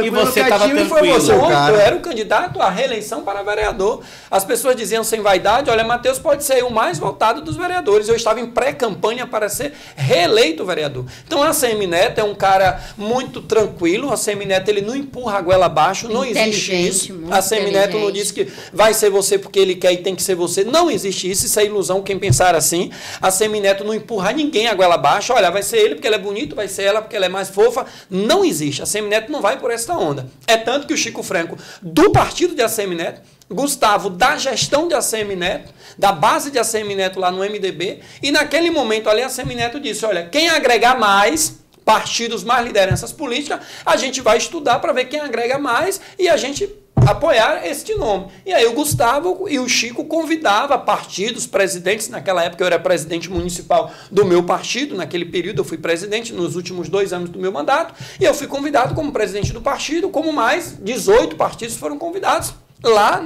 e você estava tranquilo. Foi você, cara. Eu era o candidato à reeleição para vereador. As pessoas diziam sem vaidade, olha, Matheus pode ser o mais votado dos vereadores. Eu estava em pré-campanha para ser reeleito vereador. Então a ACM Neto é um cara muito tranquilo. A ACM Neto ele não empurra a goela abaixo, não existe isso. A ACM Neto não diz que vai ser você porque ele quer e tem que ser você. Não existe isso, isso é ilusão quem pensar assim. A Semineto não empurra ninguém a goela abaixo. Olha, vai ser ele porque ele é bonito, vai ser ela porque ela é mais fofa. Não existe. A Semineto não vai por essa onda. É tanto que o Chico Franco, do partido de Assemineto, Gustavo, da gestão de Assemineto, da base de Assemineto lá no MDB, e naquele momento ali a Assemineto disse, olha, quem agregar mais partidos, mais lideranças políticas, a gente vai estudar para ver quem agrega mais e a gente apoiar este nome. E aí o Gustavo e o Chico convidavam partidos, presidentes, naquela época eu era presidente municipal do meu partido, naquele período eu fui presidente nos últimos 2 anos do meu mandato, e eu fui convidado como presidente do partido, como mais 18 partidos foram convidados lá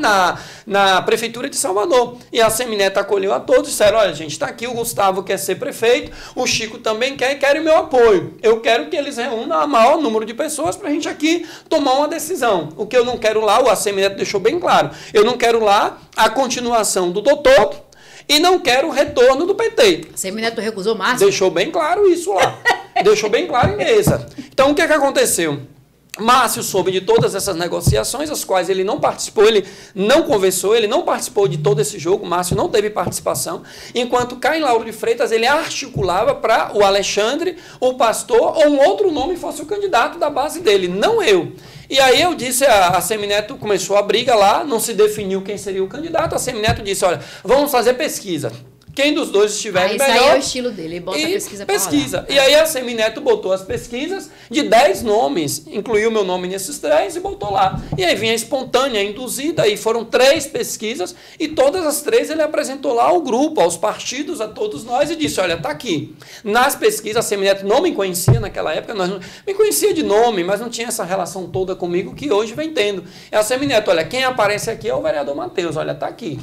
na Prefeitura de Salvador. E a Semineto acolheu a todos, disseram, olha gente, está aqui, o Gustavo quer ser prefeito, o Chico também quer e querem meu apoio. Eu quero que eles reúnam o maior número de pessoas para a gente aqui tomar uma decisão. O que eu não quero lá, o Semineto deixou bem claro, eu não quero lá a continuação do doutor e não quero o retorno do PT. A Semineto recusou Márcio? Deixou bem claro isso lá. Deixou bem claro em mesa. Então o que é que aconteceu? Márcio soube de todas essas negociações, as quais ele não participou, ele não conversou, ele não participou de todo esse jogo, Márcio não teve participação, enquanto Caio Lauro de Freitas ele articulava para o Alexandre, o pastor ou um outro nome fosse o candidato da base dele, não eu. E aí eu disse, a Semineto começou a briga lá, não se definiu quem seria o candidato, a Semineto disse, olha, vamos fazer pesquisa. Quem dos dois estiver melhor... Isso aí é o estilo dele, ele bota a pesquisa pra pesquisa. E aí a Semineto botou as pesquisas de 10 nomes, incluiu meu nome nesses 3 e botou lá. E aí vinha espontânea, induzida, e foram 3 pesquisas, e todas as 3 ele apresentou lá ao grupo, aos partidos, a todos nós, e disse, olha, tá aqui. Nas pesquisas, a Semineto não me conhecia naquela época, me conhecia de nome, mas não tinha essa relação toda comigo que hoje vem tendo. E a Semineto, olha, quem aparece aqui é o vereador Matheus, olha, tá aqui.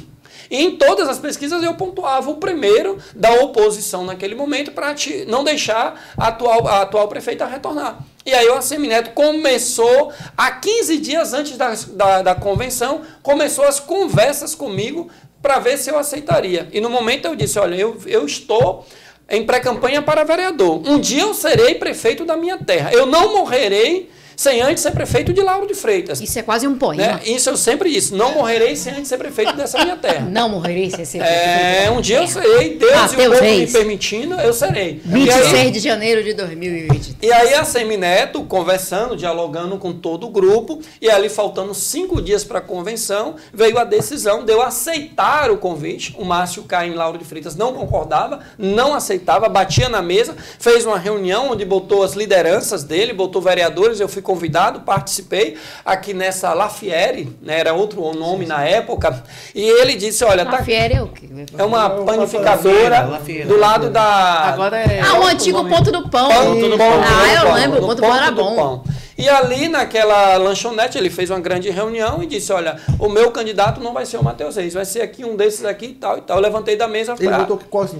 E em todas as pesquisas eu pontuava o primeiro da oposição naquele momento para não deixar a atual prefeita retornar. E aí o Assemineto começou, há 15 dias antes da convenção, começou as conversas comigo para ver se eu aceitaria. E no momento eu disse, olha, eu estou em pré-campanha para vereador. Um dia eu serei prefeito da minha terra. Eu não morrerei sem antes ser prefeito de Lauro de Freitas. Isso é quase um poema. Né? Isso eu sempre disse, não morrerei sem antes ser prefeito dessa minha terra. Não morrerei sem ser prefeito. Um dia eu serei, Deus e o povo me permitindo, eu serei. 26 de janeiro de 2020. E aí a Semineto, conversando, dialogando com todo o grupo, e ali faltando 5 dias para a convenção, veio a decisão de eu aceitar o convite. O Márcio Caim Lauro de Freitas não concordava, não aceitava, batia na mesa, fez uma reunião onde botou as lideranças dele, botou vereadores, eu fui convidado, participei aqui nessa Lafieri, né, era outro nome na época, e ele disse, olha... Lafieri é o quê? É uma panificadora do lado da... Agora é... o antigo Ponto do Pão. Eu lembro, o Ponto do Pão era bom. E ali naquela lanchonete ele fez uma grande reunião e disse, olha, o meu candidato não vai ser o Matheus Reis, vai ser aqui um desses aqui e tal e tal. Eu levantei da mesa para... Ele botou quais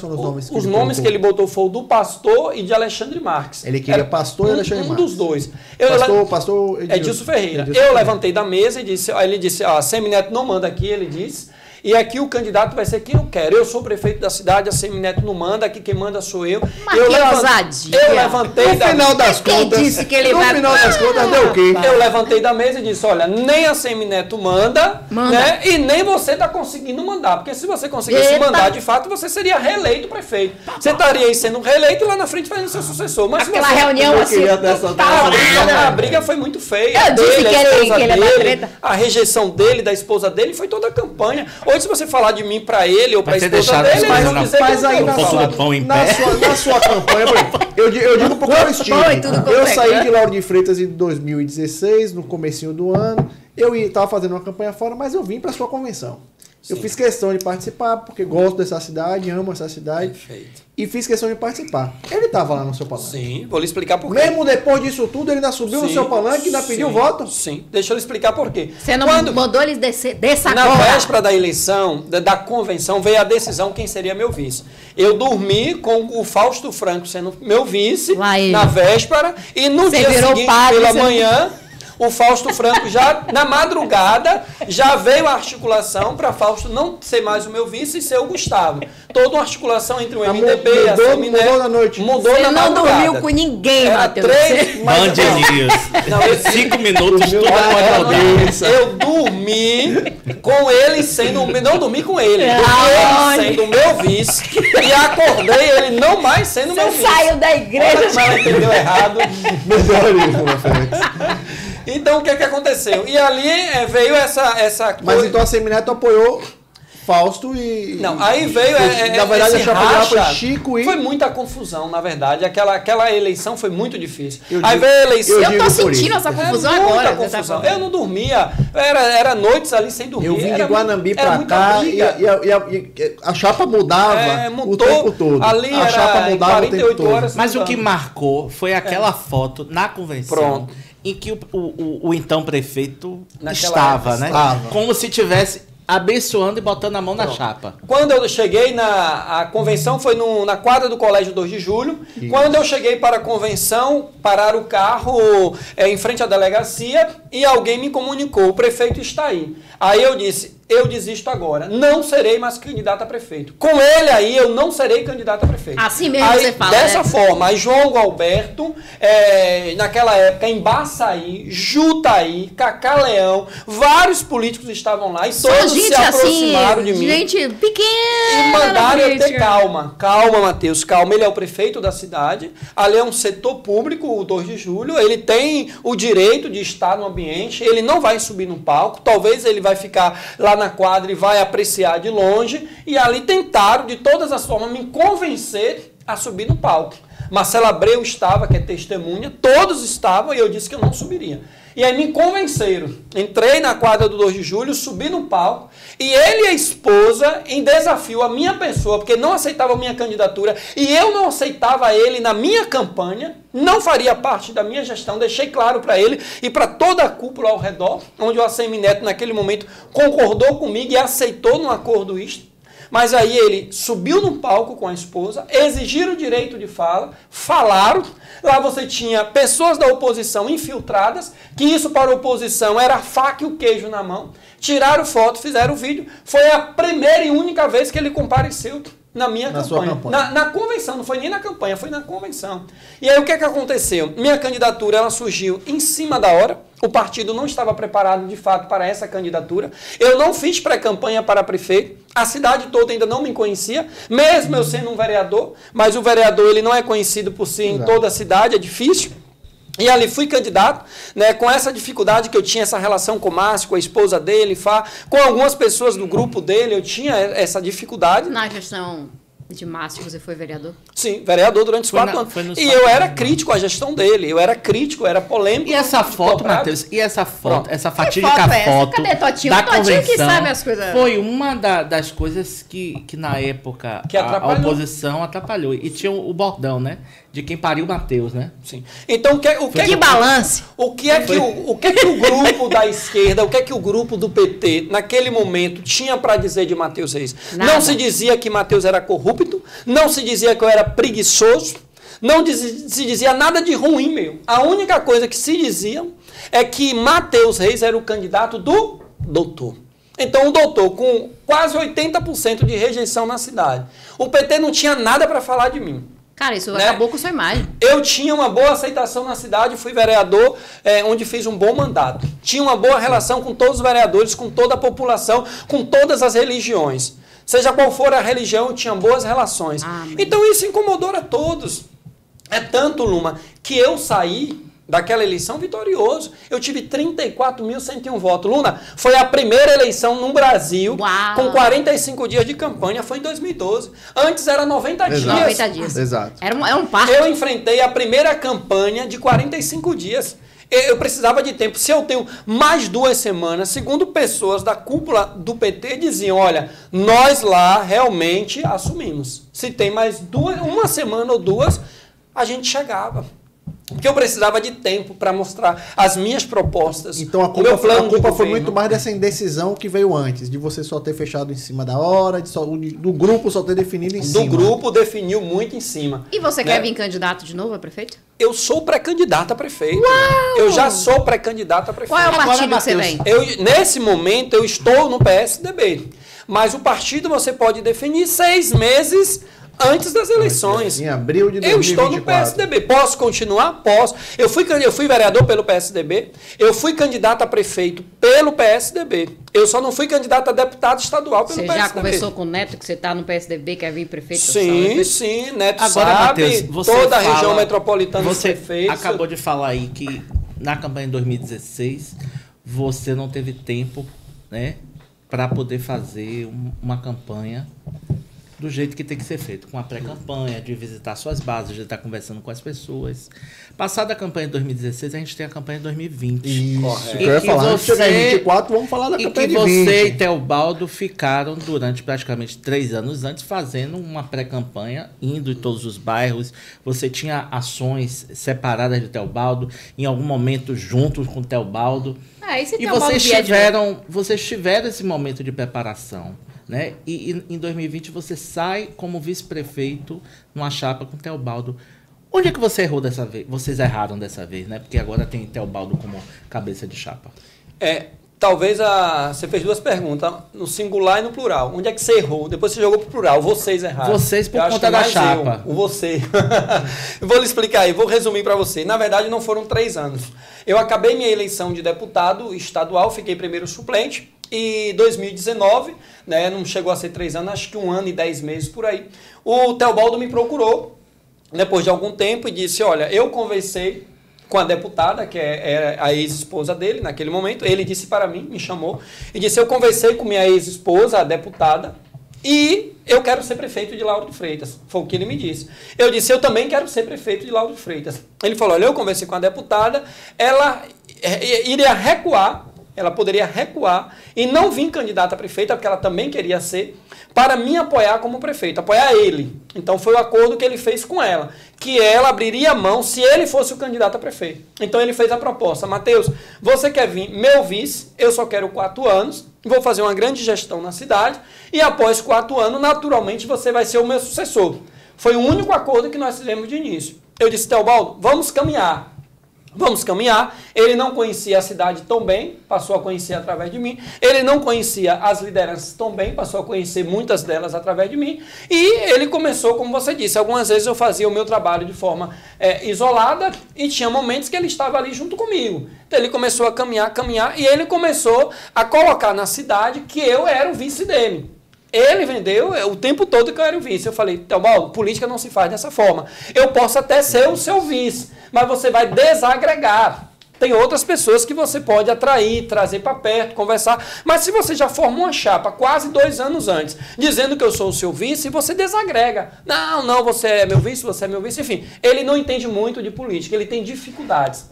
foram os nomes? Os nomes que ele botou foi o do pastor e de Alexandre Marques. Ele queria pastor e Alexandre Marques. Um dos dois. Pastor Edilson Ferreira. Eu levantei da mesa e disse, ele disse, a Semineto não manda aqui, ele disse... E aqui o candidato vai ser quem eu quero. Eu sou o prefeito da cidade, a Semineto não manda, aqui quem manda sou eu. Mas que ousadia. Eu levantei no final das contas. Disse que ele no final das contas deu o quê? Eu levantei da mesa e disse, olha, nem a Semineto manda. Né? E nem você está conseguindo mandar. Porque se você conseguisse mandar, de fato, você seria reeleito prefeito. Você estaria aí sendo reeleito e lá na frente fazendo seu sucessor. Mas aquela reunião assim, a briga foi muito feia. Eu disse que ele é treta. A rejeição dele, da esposa dele, foi toda a campanha. Hoje, se você falar de mim para ele ou para a esposa dele, mas aí na sua campanha, eu digo pro qual estilo. Eu saí de Lauro de Freitas em 2016, no comecinho do ano. Eu estava fazendo uma campanha fora, mas eu vim para sua convenção. Sim. Eu fiz questão de participar, porque gosto dessa cidade, amo essa cidade. Perfeito. E fiz questão de participar. Ele estava lá no seu palanque. Sim, vou lhe explicar por quê. Mesmo depois disso tudo, ele ainda subiu no seu palanque e ainda pediu voto? Sim, deixa eu lhe explicar por quê. Você não mandou eles descer na véspera da eleição, da convenção, veio a decisão quem seria meu vice. Eu dormi com o Fausto Franco sendo meu vice na véspera, e no dia seguinte, pela manhã... o Fausto Franco já, na madrugada, já veio a articulação para Fausto não ser mais o meu vice e ser o Gustavo. Toda uma articulação entre o MDB e a Semineto. Mudou na noite. Mudou na madrugada. Você não dormiu com ninguém, Matheus. Band News. 5 minutos, tudo pode mudar. Eu dormi com ele sendo... Não dormi com ele. Dormi ele sendo o meu vice. E acordei ele não mais sendo meu vice. Você saiu da igreja. Mas ela entendeu errado. Então, o que aconteceu? E ali veio essa coisa... Mas então a Semineto apoiou Fausto e... Não, aí veio... na verdade, a chapa foi Chico e... Foi muita confusão, na verdade. Aquela eleição foi muito difícil. Aí veio a eleição... Eu tô sentindo essa confusão agora. Muita confusão. Eu não dormia. Era noites ali sem dormir. Eu vim de Guanambi pra cá e a chapa mudava o tempo todo. Ali a chapa mudava 48 horas. Mas o que marcou foi aquela foto na convenção. Pronto. Em que o então prefeito estava, né? Como se tivesse abençoando e botando a mão na chapa. Quando eu cheguei a convenção foi na quadra do Colégio 2 de Julho. Isso. Quando eu cheguei para a convenção, pararam o carro em frente à delegacia e alguém me comunicou, o prefeito está aí. Aí eu disse, eu desisto agora, não serei mais candidato a prefeito. Com ele aí, eu não serei candidato a prefeito. Assim mesmo aí, você fala, dessa forma, aí João Gualberto, naquela época, Embaçaí, Jutaí, Cacá Leão, vários políticos estavam lá e todos se aproximaram de mim. Gente pequena. E mandaram eu ter calma. Calma, Matheus, calma. Ele é o prefeito da cidade, ali é um setor público, o 2 de julho, ele tem o direito de estar no ambiente, ele não vai subir no palco, talvez ele vai ficar lá na quadra e vai apreciar de longe, e ali tentaram, de todas as formas, me convencer a subir no palco. Marcela Abreu estava, que é testemunha, todos estavam, e eu disse que eu não subiria. E aí me convenceram. Entrei na quadra do 2 de julho, subi no palco, e ele e a esposa, em desafio a minha pessoa, porque não aceitava a minha candidatura, e eu não aceitava ele na minha campanha, não faria parte da minha gestão, deixei claro para ele e para toda a cúpula ao redor, onde o ACM Neto, naquele momento, concordou comigo e aceitou no acordo isto. Mas aí ele subiu no palco com a esposa, exigiram o direito de fala, falaram. Lá você tinha pessoas da oposição infiltradas, que isso para a oposição era a faca e o queijo na mão. Tiraram foto, fizeram vídeo. Foi a primeira e única vez que ele compareceu na minha campanha. Na convenção, não foi nem na campanha, foi na convenção. E aí o que aconteceu? Minha candidatura ela surgiu em cima da hora. O partido não estava preparado, de fato, para essa candidatura. Eu não fiz pré-campanha para prefeito. A cidade toda ainda não me conhecia, mesmo eu sendo um vereador. Mas o vereador ele não é conhecido por si em toda a cidade, é difícil. E ali fui candidato, né, com essa dificuldade que eu tinha, essa relação com o Márcio, com a esposa dele, com algumas pessoas do grupo dele, eu tinha essa dificuldade. Na gestão de Márcio, você foi vereador? Sim, vereador durante os 4 anos. E eu era crítico à gestão dele, eu era crítico, era polêmico. E essa foto, Matheus, essa fatídica foto cadê Totinho? da Totinho convenção que sabe as coisas. Foi uma das coisas que na época a oposição atrapalhou. E tinha o bordão, né? De quem pariu Matheus, né? Sim. Então, que balance! O que é que o grupo da esquerda, o que é que o grupo do PT, naquele momento, tinha para dizer de Matheus Reis? Nada. Não se dizia que Matheus era corrupto, não se dizia que eu era preguiçoso, não se dizia nada de ruim, meu. A única coisa que se dizia é que Matheus Reis era o candidato do doutor. Então, o doutor, com quase 80% de rejeição na cidade. O PT não tinha nada para falar de mim. Cara, isso acabou com sua imagem. Eu tinha uma boa aceitação na cidade, fui vereador, onde fiz um bom mandato. Tinha uma boa relação com todos os vereadores, com toda a população, com todas as religiões. Seja qual for a religião, eu tinha boas relações. Então isso incomodou a todos. É tanto, Luma, que eu saí daquela eleição vitorioso. Eu tive 34.101 votos. Luna, foi a primeira eleição no Brasil. Uau. Com 45 dias de campanha. Foi em 2012. Antes era 90 dias. 90 dias. Exato. Era um parto. Eu enfrentei a primeira campanha de 45 dias. Eu precisava de tempo. Se eu tenho mais 2 semanas, segundo pessoas da cúpula do PT diziam, olha, nós lá realmente assumimos. Se tem mais 1 semana ou 2, a gente chegava. Porque eu precisava de tempo para mostrar as minhas propostas. Então a culpa foi muito mais dessa indecisão que veio antes, de você só ter fechado em cima da hora, do grupo só ter definido em cima. Do grupo definiu muito em cima. E você quer vir candidato de novo a prefeito? Eu sou pré-candidato a prefeito. Eu já sou pré-candidato a prefeito. Qual é o partido que você vem? Nesse momento, eu estou no PSDB. Mas o partido você pode definir 6 meses antes das eleições. Em abril de 2024. Eu estou no PSDB. Posso continuar? Posso. Eu fui vereador pelo PSDB. Eu fui candidato a prefeito pelo PSDB. Eu só não fui candidato a deputado estadual pelo PSDB. Você já conversou com o Neto que você está no PSDB, quer vir prefeito? Sim, Neto agora, sabe. Mateus, toda a região metropolitana dos Você prefeitos. acabou de falar aí que na campanha de 2016 você não teve tempo, né, para poder fazer uma campanha do jeito que tem que ser feito, com a pré-campanha, de visitar suas bases, de estar conversando com as pessoas. Passada a campanha de 2016, a gente tem a campanha de 2020. Isso, que eu ia falar. Se chegar em 24, vamos falar da campanha de 20. E você e Teobaldo ficaram durante praticamente 3 anos antes fazendo uma pré-campanha, indo em todos os bairros. Você tinha ações separadas de Teobaldo, em algum momento juntos com Teobaldo. E vocês tiveram esse momento de preparação. Né? E em 2020 você sai como vice-prefeito numa chapa com Teobaldo. Onde é que você errou dessa vez? Vocês erraram dessa vez, né? Porque agora tem Teobaldo como cabeça de chapa. Talvez você fez 2 perguntas, no singular e no plural. Onde é que você errou? Depois você jogou pro plural. Vocês erraram. Vocês por conta da chapa. Você. Eu vou lhe explicar aí, vou resumir para você. Na verdade, não foram 3 anos. Eu acabei minha eleição de deputado estadual, fiquei primeiro suplente. E 2019, né, não chegou a ser 3 anos, acho que 1 ano e 10 meses por aí, o Teobaldo me procurou, depois de algum tempo, e disse, olha, eu conversei com a deputada, que era a ex-esposa dele naquele momento, ele disse para mim, me chamou, e disse, eu conversei com minha ex-esposa, a deputada, e eu quero ser prefeito de Lauro de Freitas. Foi o que ele me disse. Eu disse, eu também quero ser prefeito de Lauro de Freitas. Ele falou, olha, eu conversei com a deputada, ela iria recuar, ela poderia recuar e não vir candidata a prefeita, porque ela também queria ser, para me apoiar como prefeito, apoiar ele. Então foi o acordo que ele fez com ela, que ela abriria a mão se ele fosse o candidato a prefeito. Então ele fez a proposta, Mateus, você quer vir meu vice, eu só quero 4 anos, vou fazer uma grande gestão na cidade, e após 4 anos, naturalmente, você vai ser o meu sucessor. Foi o único acordo que nós fizemos de início. Eu disse, Teobaldo, vamos caminhar. Vamos caminhar. Ele não conhecia a cidade tão bem, passou a conhecer através de mim. Ele não conhecia as lideranças tão bem, passou a conhecer muitas delas através de mim. E ele começou, como você disse, algumas vezes eu fazia o meu trabalho de forma isolada e tinha momentos que ele estava ali junto comigo. Então ele começou a caminhar e ele começou a colocar na cidade que eu era o vice dele. Ele vendeu o tempo todo que eu era o vice. Eu falei, Teobaldo, política não se faz dessa forma. Eu posso até ser o seu vice, mas você vai desagregar. Tem outras pessoas que você pode atrair, trazer para perto, conversar. Mas se você já formou uma chapa quase 2 anos antes, dizendo que eu sou o seu vice, você desagrega. Não, você é meu vice, enfim. Ele não entende muito de política, ele tem dificuldades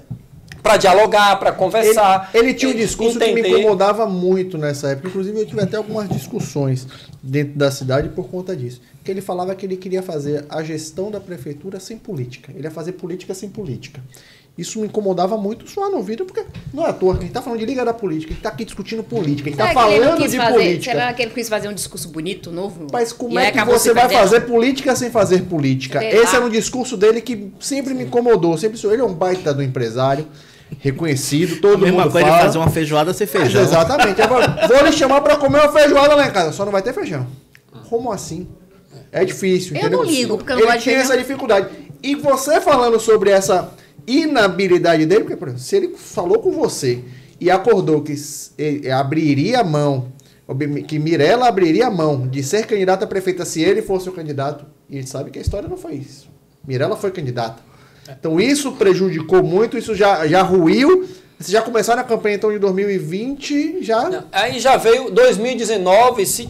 para dialogar, para conversar. Ele tinha um discurso entender. Que me incomodava muito nessa época. Inclusive, eu tive até algumas discussões dentro da cidade por conta disso. Que ele falava que ele queria fazer a gestão da prefeitura sem política. Ele ia fazer política sem política. Isso me incomodava muito só no ouvido, porque não é à toa. A gente tá falando de liga da política, a gente tá aqui discutindo política, a gente tá falando de política. Será que ele quis fazer um discurso bonito, novo? Mas como é que você vai fazer política sem fazer política? Esse era um discurso dele que sempre me incomodou. Ele é um baita do empresário, reconhecido, todo mundo fala. A mesma coisa de fazer uma feijoada sem feijão. Mas exatamente. Vou lhe chamar para comer uma feijoada lá em casa, só não vai ter feijão. Como assim? É difícil. Eu não ligo, porque eu não gosto de feijão. Ele tinha essa dificuldade. E você falando sobre essa inabilidade dele, porque, por exemplo, se ele falou com você e acordou que abriria a mão, que Mirella abriria a mão de ser candidata a prefeita se ele fosse o candidato, e a gente sabe que a história não foi isso. Mirella foi candidata. Então isso prejudicou muito, isso já ruiu. Vocês já começaram a campanha então de 2020, já? Não, aí já veio 2019, se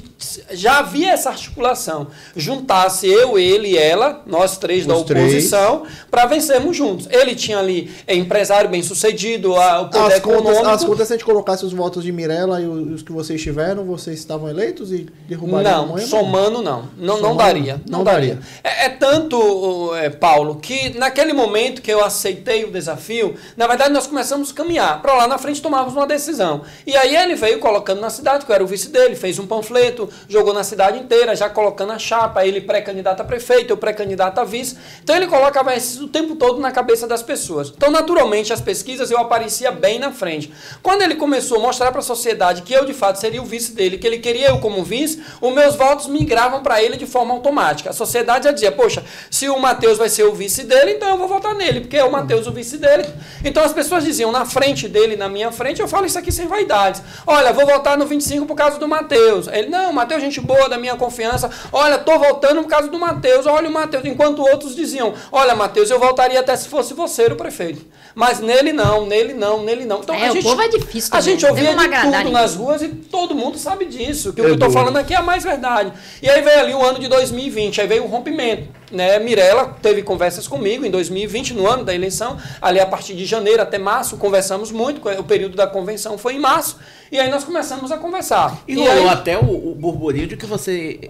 já havia essa articulação. Juntasse eu, ele e ela, nós três da oposição, para vencermos juntos. Ele tinha ali empresário bem-sucedido, o poder econômico. As contas, se a gente colocasse os votos de Mirella e os que vocês tiveram, vocês estavam eleitos e derrubariam? Não, somando não. Não daria. Não daria. É tanto, Paulo, que naquele momento que eu aceitei o desafio, na verdade nós começamos a caminhar. Para lá na frente tomávamos uma decisão. E aí ele veio colocando na cidade, que eu era o vice dele, fez um panfleto, jogou na cidade inteira, já colocando a chapa, ele pré-candidato a prefeito, eu pré-candidato a vice. Então ele colocava isso o tempo todo na cabeça das pessoas. Então, naturalmente, as pesquisas eu aparecia bem na frente. Quando ele começou a mostrar para a sociedade que eu, de fato, seria o vice dele, que ele queria eu como vice, os meus votos migravam para ele de forma automática. A sociedade já dizia, poxa, se o Matheus vai ser o vice dele, então eu vou votar nele, porque é o Matheus o vice dele. Então as pessoas diziam, na frente dele, na minha frente, eu falo isso aqui sem vaidades. Olha, vou votar no 25 por causa do Matheus. Ele, não, Matheus, gente boa, da minha confiança. Olha, tô votando por causa do Matheus. Olha o Matheus. Enquanto outros diziam, olha, Matheus, eu votaria até se fosse você o prefeito. Mas nele não, nele não, nele não. Então, o povo é difícil também. A gente ouvia de tudo nas ruas e todo mundo sabe disso. Que o que eu tô falando aqui é a mais verdade. E aí veio ali o ano de 2020, aí veio o rompimento. Né? Mirella teve conversas comigo em 2020, no ano da eleição, ali a partir de janeiro até março, conversamos muito, o período da convenção foi em março, e aí nós começamos a conversar. E rolou até o burburinho de que você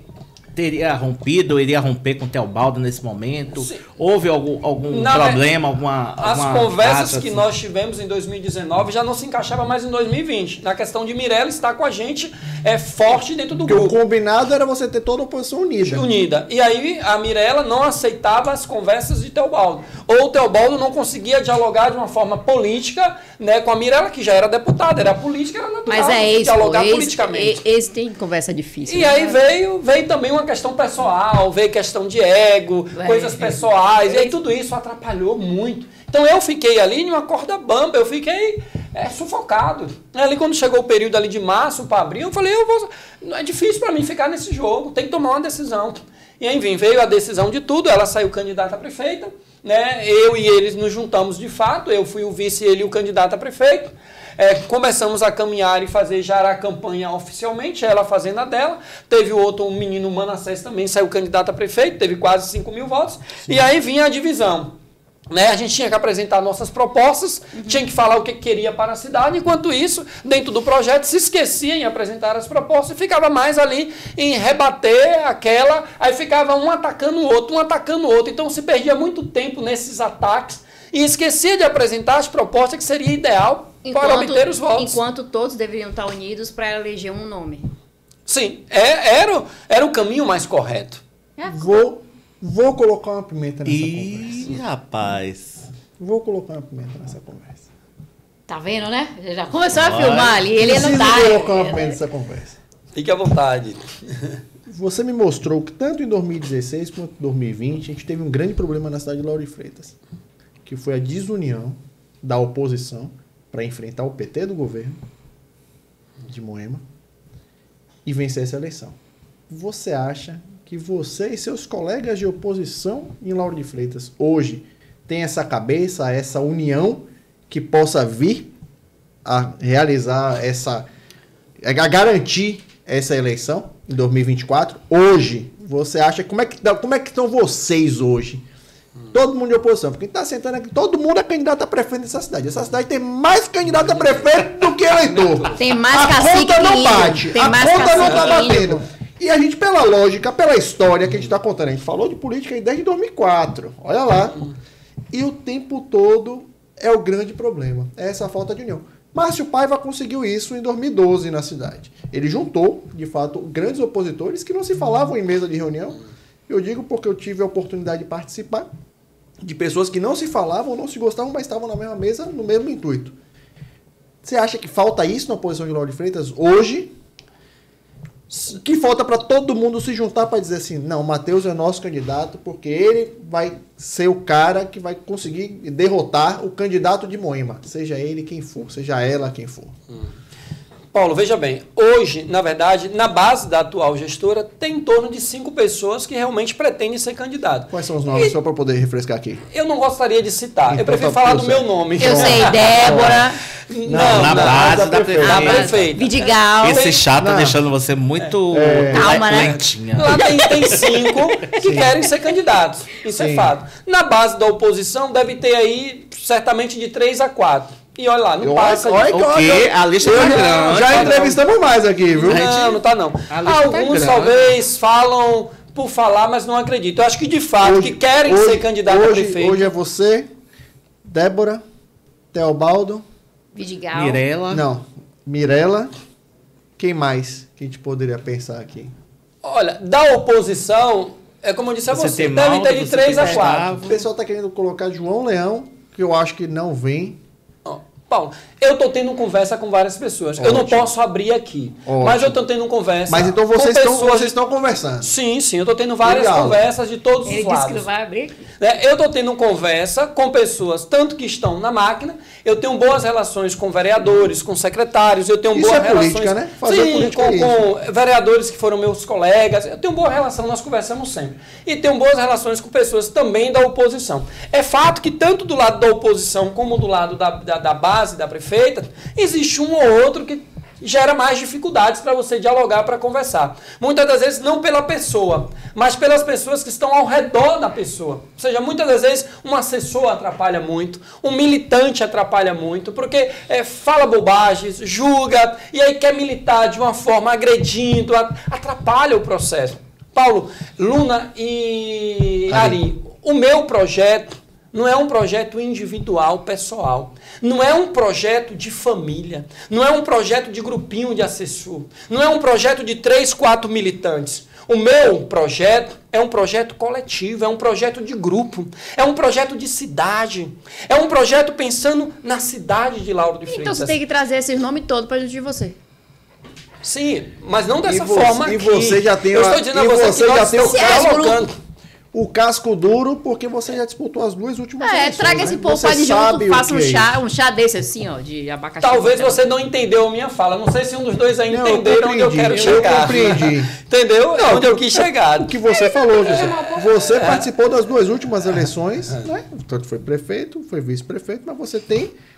teria rompido, ou iria romper com o Teobaldo nesse momento? Sim. Houve algum problema, alguma conversas que nós tivemos em 2019 já não se encaixava mais em 2020. Na questão de Mirella estar com a gente forte dentro do grupo. Porque o combinado era você ter toda a oposição unida. E aí a Mirella não aceitava as conversas de Teobaldo. Ou o Teobaldo não conseguia dialogar de uma forma política, né, com a Mirella, que já era deputada, era política, era natural. Mas dialogar politicamente. Esse tem conversa difícil. E aí veio também uma questão pessoal, veio questão de ego, coisas pessoais, e aí tudo isso atrapalhou muito. Então eu fiquei ali em uma corda bamba, eu fiquei sufocado. Ali quando chegou o período ali de março para abril, eu falei, é difícil para mim ficar nesse jogo, tem que tomar uma decisão. E enfim, veio a decisão de tudo, ela saiu candidata a prefeita, né? Eu e eles nos juntamos de fato, eu fui o vice e ele o candidato a prefeito. Começamos a caminhar e fazer já a campanha oficialmente, ela fazendo a dela. Teve um menino Manassés também, saiu candidato a prefeito, teve quase 5 mil votos. Sim. E aí vinha a divisão. Né? A gente tinha que apresentar nossas propostas, tinha que falar o que queria para a cidade. Enquanto isso, dentro do projeto, se esquecia em apresentar as propostas e ficava mais ali em rebater aquela, aí ficava um atacando o outro. Então se perdia muito tempo nesses ataques e esquecia de apresentar as propostas que seria ideal para obter os votos. Enquanto todos deveriam estar unidos para eleger um nome. Sim, era o caminho mais correto. Vou colocar uma pimenta nessa conversa. Ih, rapaz. Vou colocar uma pimenta nessa conversa. Tá vendo, né? Já começou a filmar ali, ele não tá. Vou colocar uma pimenta nessa conversa. Fique à vontade. Você me mostrou que tanto em 2016 quanto em 2020 a gente teve um grande problema na cidade de Lauro de Freitas, que foi a desunião da oposição para enfrentar o PT do governo de Moema e vencer essa eleição. Você acha que você e seus colegas de oposição em Lauro de Freitas hoje têm essa cabeça, essa união que possa vir a realizar a garantir essa eleição em 2024? Hoje, você acha, como é que estão vocês hoje? Todo mundo de oposição, porque está sentando aqui, todo mundo é candidato a prefeito nessa cidade. Essa cidade tem mais candidato a prefeito do que eleitor. Tem mais cacique. A conta não bate, a conta não está batendo. E a gente, pela lógica, pela história que a gente está contando, a gente falou de política desde 2004, olha lá. E o tempo todo é o grande problema, é essa falta de união. Márcio Paiva conseguiu isso em 2012 na cidade. Ele juntou, de fato, grandes opositores que não se falavam em mesa de reunião. Eu digo porque eu tive a oportunidade de participar de pessoas que não se falavam, não se gostavam, mas estavam na mesma mesa, no mesmo intuito. Você acha que falta isso na oposição de Lauro de Freitas hoje? Que falta para todo mundo se juntar para dizer assim, não, o Matheus é nosso candidato, porque ele vai ser o cara que vai conseguir derrotar o candidato de Moema, seja ele quem for, seja ela quem for. Paulo, veja bem, hoje, na verdade, na base da atual gestora, tem em torno de 5 pessoas que realmente pretendem ser candidato. Quais são os nomes, só para poder refrescar aqui? Eu não gostaria de citar, Então, eu prefiro falar do meu nome. Eu sei, Débora. Não, na base da prefeita. Vidigal. Esse chato tá deixando você muito Calma, né? lentinha. Lá tem 5 que querem ser candidatos. Isso é fato. Na base da oposição, deve ter aí, certamente, de 3 a 4. E olha lá, não passa de... A lista tá grande. Já entrevistamos mais aqui, viu? Não tá não. Alguns talvez falam por falar, mas não acredito. Eu acho que de fato, que querem ser candidato a prefeito. Hoje é você, Débora, Teobaldo, Vidigal. Mirela. Não, Mirela. Quem mais que a gente poderia pensar aqui? Olha, da oposição, é como eu disse a você, deve ter de 3 a 4. O pessoal está querendo colocar João Leão, que eu acho que não vem. Paulo, eu estou tendo conversa com várias pessoas. Ótimo. Eu não posso abrir aqui, mas eu estou tendo conversa. Mas então vocês estão conversando? Sim, eu estou tendo várias conversas de todos os lados. Ele disse que não vai abrir. Eu estou tendo conversa com pessoas, tanto que estão na máquina, eu tenho boas relações com vereadores, com secretários, eu tenho boas relações... política, né? Fazer sim, política com vereadores que foram meus colegas, eu tenho boa relação, nós conversamos sempre. E tenho boas relações com pessoas também da oposição. É fato que tanto do lado da oposição como do lado da base, da prefeita, existe um ou outro que gera mais dificuldades para você dialogar, para conversar. Muitas das vezes não pela pessoa, mas pelas pessoas que estão ao redor da pessoa. Ou seja, muitas das vezes um assessor atrapalha muito, um militante atrapalha muito, porque fala bobagens, julga, e aí quer militar de uma forma agredindo, atrapalha o processo. Paulo, Luna e Ari, o meu projeto não é um projeto individual, pessoal. Não é um projeto de família. Não é um projeto de grupinho de assessor. Não é um projeto de 3, 4 militantes. O meu projeto é um projeto coletivo, é um projeto de grupo, é um projeto de cidade, é um projeto pensando na cidade de Lauro de Freitas. Então você tem que trazer esses nomes todos para gente de você. Sim, mas não dessa forma aqui. E você já tem... Eu estou dizendo a você que nós estamos dialogando. O casco duro, porque você já disputou as 2 últimas eleições. Traga esse povo para de junto, faça um chá desse assim, ó, de abacaxi. Talvez você não entendeu a minha fala. Não sei se um dos dois aí entenderam onde eu quero chegar. Eu compreendi. Entendeu? Não, onde eu quis chegar. O que você falou, José. Você participou das 2 últimas eleições, né? Tanto foi prefeito, foi vice-prefeito, mas você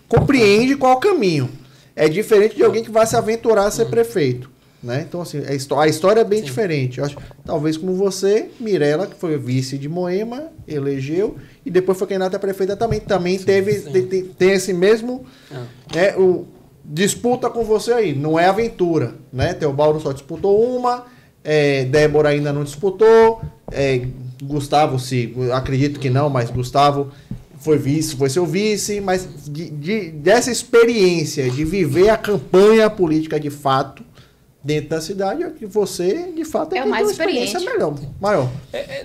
compreende qual é o caminho. É diferente de alguém que vai se aventurar a ser prefeito. Né? Então, assim, a história é bem diferente. Eu acho, talvez como você, Mirela, que foi vice de Moema, elegeu, e depois foi candidata a prefeita também tem esse mesmo disputa com você aí. Não é aventura. Né? Teobaldo só disputou uma, Débora ainda não disputou, Gustavo, acredito que não, mas Gustavo foi seu vice, mas dessa experiência de viver a campanha política de fato, dentro da cidade, que você, de fato, é mais experiência maior.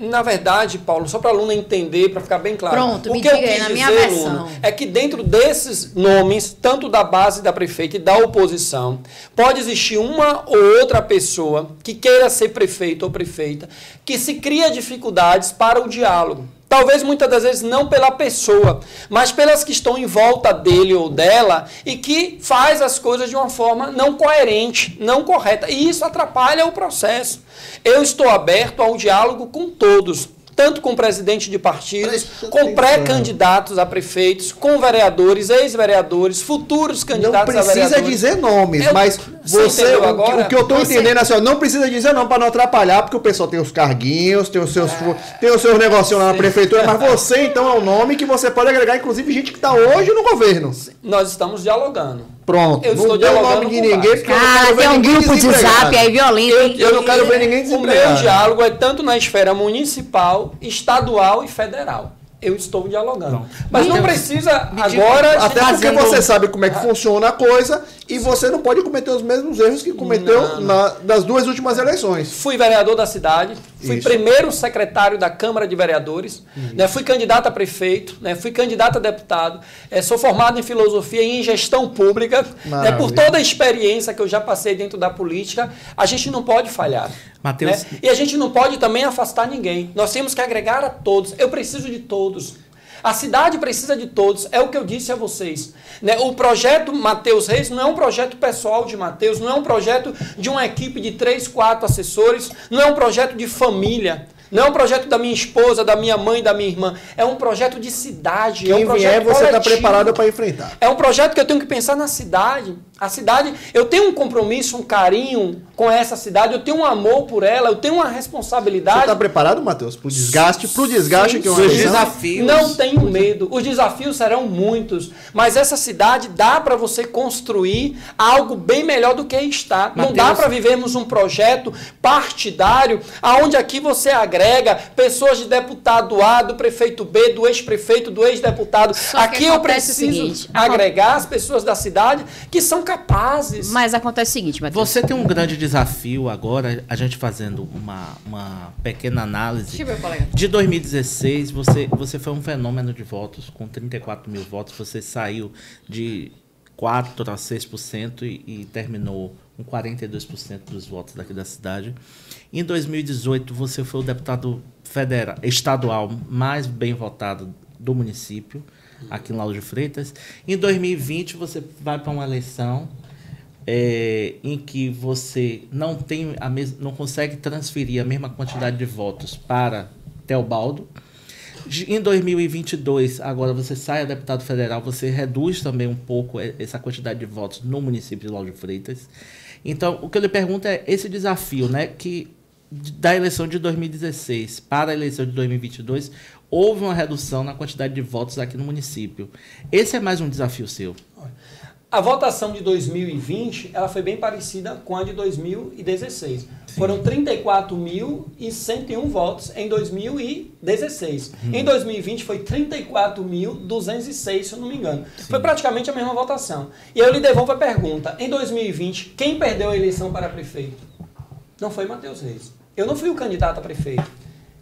Na verdade, Paulo, só para a Luna entender, para ficar bem claro. Pronto, o que eu quis dizer, Luna, é que dentro desses nomes, tanto da base da prefeita e da oposição, pode existir uma ou outra pessoa que queira ser prefeito ou prefeita, que se cria dificuldades para o diálogo. Talvez muitas das vezes não pela pessoa, mas pelas que estão em volta dele ou dela e que faz as coisas de uma forma não coerente, não correta. E isso atrapalha o processo. Eu estou aberto ao diálogo com todos, tanto com presidente de partidos, com pré-candidatos a prefeitos, com vereadores, ex-vereadores, futuros candidatos a vereadores. Não precisa dizer nomes, mas você, o que eu estou entendendo é assim, não precisa dizer não para não atrapalhar, porque o pessoal tem os carguinhos, tem os seus negócios lá na prefeitura, mas você então é um nome que você pode agregar, inclusive gente que está hoje no governo. Nós estamos dialogando. Pronto, eu não deu o nome de ninguém, porque tem um grupo de zap aí violento. Eu não quero ver ninguém desempregado. O meu diálogo é tanto na esfera municipal, estadual e federal. Eu estou dialogando. Mas não precisa agora... Até porque você sabe como é que funciona a coisa e você não pode cometer os mesmos erros que cometeu das 2 últimas eleições. Fui vereador da cidade, fui primeiro secretário da Câmara de Vereadores, fui candidato a prefeito, fui candidato a deputado, sou formado em filosofia e em gestão pública. Por toda a experiência que eu já passei dentro da política, a gente não pode falhar. Mateus... E a gente não pode também afastar ninguém. Nós temos que agregar a todos. Eu preciso de todos. A cidade precisa de todos, é o que eu disse a vocês. Né? O projeto Matheus Reis não é um projeto pessoal de Matheus, não é um projeto de uma equipe de 3, 4 assessores, não é um projeto de família. Não é um projeto da minha esposa, da minha mãe, da minha irmã. É um projeto de cidade. Quem é um projeto vier, você está preparado para enfrentar. É um projeto que eu tenho que pensar na cidade. A cidade, eu tenho um compromisso, um carinho com essa cidade, eu tenho um amor por ela, eu tenho uma responsabilidade. Você está preparado, Matheus, para o desgaste? Para o desgaste sim, que é uma desafios. Não tenho medo. Os desafios serão muitos. Mas essa cidade dá para você construir algo bem melhor do que está. Mateus, não dá para vivermos um projeto partidário, onde aqui você agrega pessoas de deputado A, do prefeito B, do ex-prefeito, do ex-deputado. Aqui eu preciso agregar as pessoas da cidade que são capazes. Mas acontece o seguinte, Matheus. Você tem um grande desafio agora, a gente fazendo uma pequena análise. Deixa eu ver, colega. De 2016, você foi um fenômeno de votos, com 34 mil votos, você saiu de 4% a 6% e terminou com 42% dos votos daqui da cidade. Em 2018, você foi o deputado estadual mais bem votado do município, aqui em Lauro de Freitas. Em 2020, você vai para uma eleição em que você não consegue transferir a mesma quantidade de votos para Teobaldo. Em 2022, agora você sai a deputado federal, você reduz também um pouco essa quantidade de votos no município de Lauro de Freitas. Então, o que eu lhe pergunto é esse desafio, né, que da eleição de 2016 para a eleição de 2022, houve uma redução na quantidade de votos aqui no município. Esse é mais um desafio seu? A votação de 2020 ela foi bem parecida com a de 2016. Sim. Foram 34.101 votos em 2016. Em 2020 foi 34.206, se eu não me engano. Sim. Foi praticamente a mesma votação. E eu lhe devolvo a pergunta. Em 2020, quem perdeu a eleição para prefeito? Não foi Matheus Reis. Eu não fui o candidato a prefeito.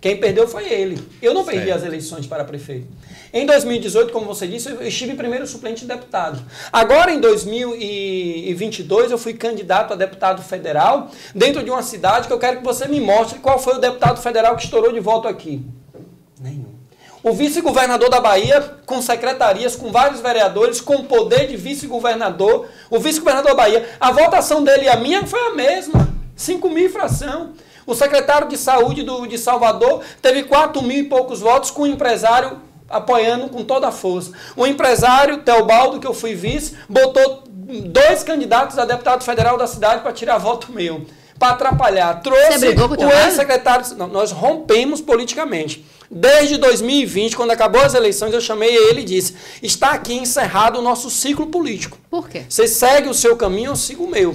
Quem perdeu foi ele. Eu não perdi as eleições para prefeito. Em 2018, como você disse, eu estive primeiro suplente de deputado. Agora, em 2022, eu fui candidato a deputado federal dentro de uma cidade que eu quero que você me mostre qual foi o deputado federal que estourou de voto aqui. Nenhum. O vice-governador da Bahia, com secretarias, com vários vereadores, com poder de vice-governador. O vice-governador da Bahia, a votação dele e a minha foi a mesma. 5 mil e fração. O secretário de saúde de Salvador teve 4 mil e poucos votos, com o empresário apoiando com toda a força. O empresário, Teobaldo, que eu fui vice, botou 2 candidatos a deputado federal da cidade para tirar voto meu. Para atrapalhar. Trouxe o ex-secretário... Não, nós rompemos politicamente. Desde 2020, quando acabou as eleições, eu chamei ele e disse: está aqui encerrado o nosso ciclo político. Por quê? Você segue o seu caminho, eu sigo o meu.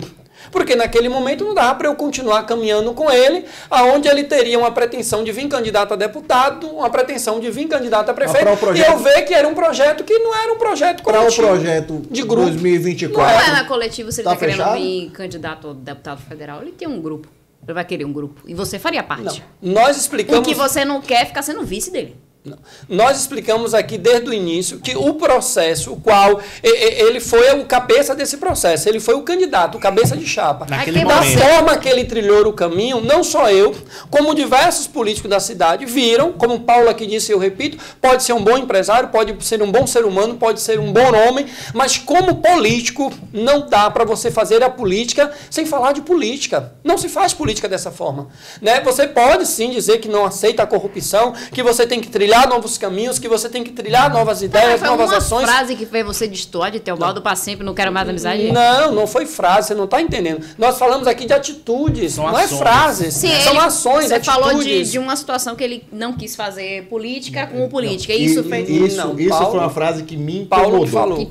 Porque naquele momento não dava para eu continuar caminhando com ele, aonde ele teria uma pretensão de vir candidato a deputado, uma pretensão de vir candidato a prefeito, e eu ver que era um projeto que não era um projeto coletivo. Para o projeto de grupo 2024. Não é na coletiva, se ele está querendo vir candidato a deputado federal, ele tem um grupo. Ele vai querer um grupo. E você faria parte. Não. Nós explicamos... O que você não quer ficar sendo vice dele. Não. Nós explicamos aqui desde o início que o processo, o qual ele foi o cabeça desse processo, ele foi o candidato, o cabeça de chapa. Da forma que ele trilhou o caminho, não só eu, como diversos políticos da cidade viram, como o Paulo aqui disse, eu repito, pode ser um bom empresário, pode ser um bom ser humano, pode ser um bom homem, mas como político, não dá para você fazer a política sem falar de política. Não se faz política dessa forma. Né? Você pode sim dizer que não aceita a corrupção, que você tem que trilhar novos caminhos, que você tem que trilhar novas ideias, novas ações. Foi uma frase que fez você destoar de Teobaldo para sempre, não quero mais amizade? Não foi frase, você não está entendendo. Nós falamos aqui de atitudes, não é frases. Sim, são ações, você atitudes. falou de uma situação que ele não quis fazer política com política. Isso foi uma frase que me incomodou. Falou.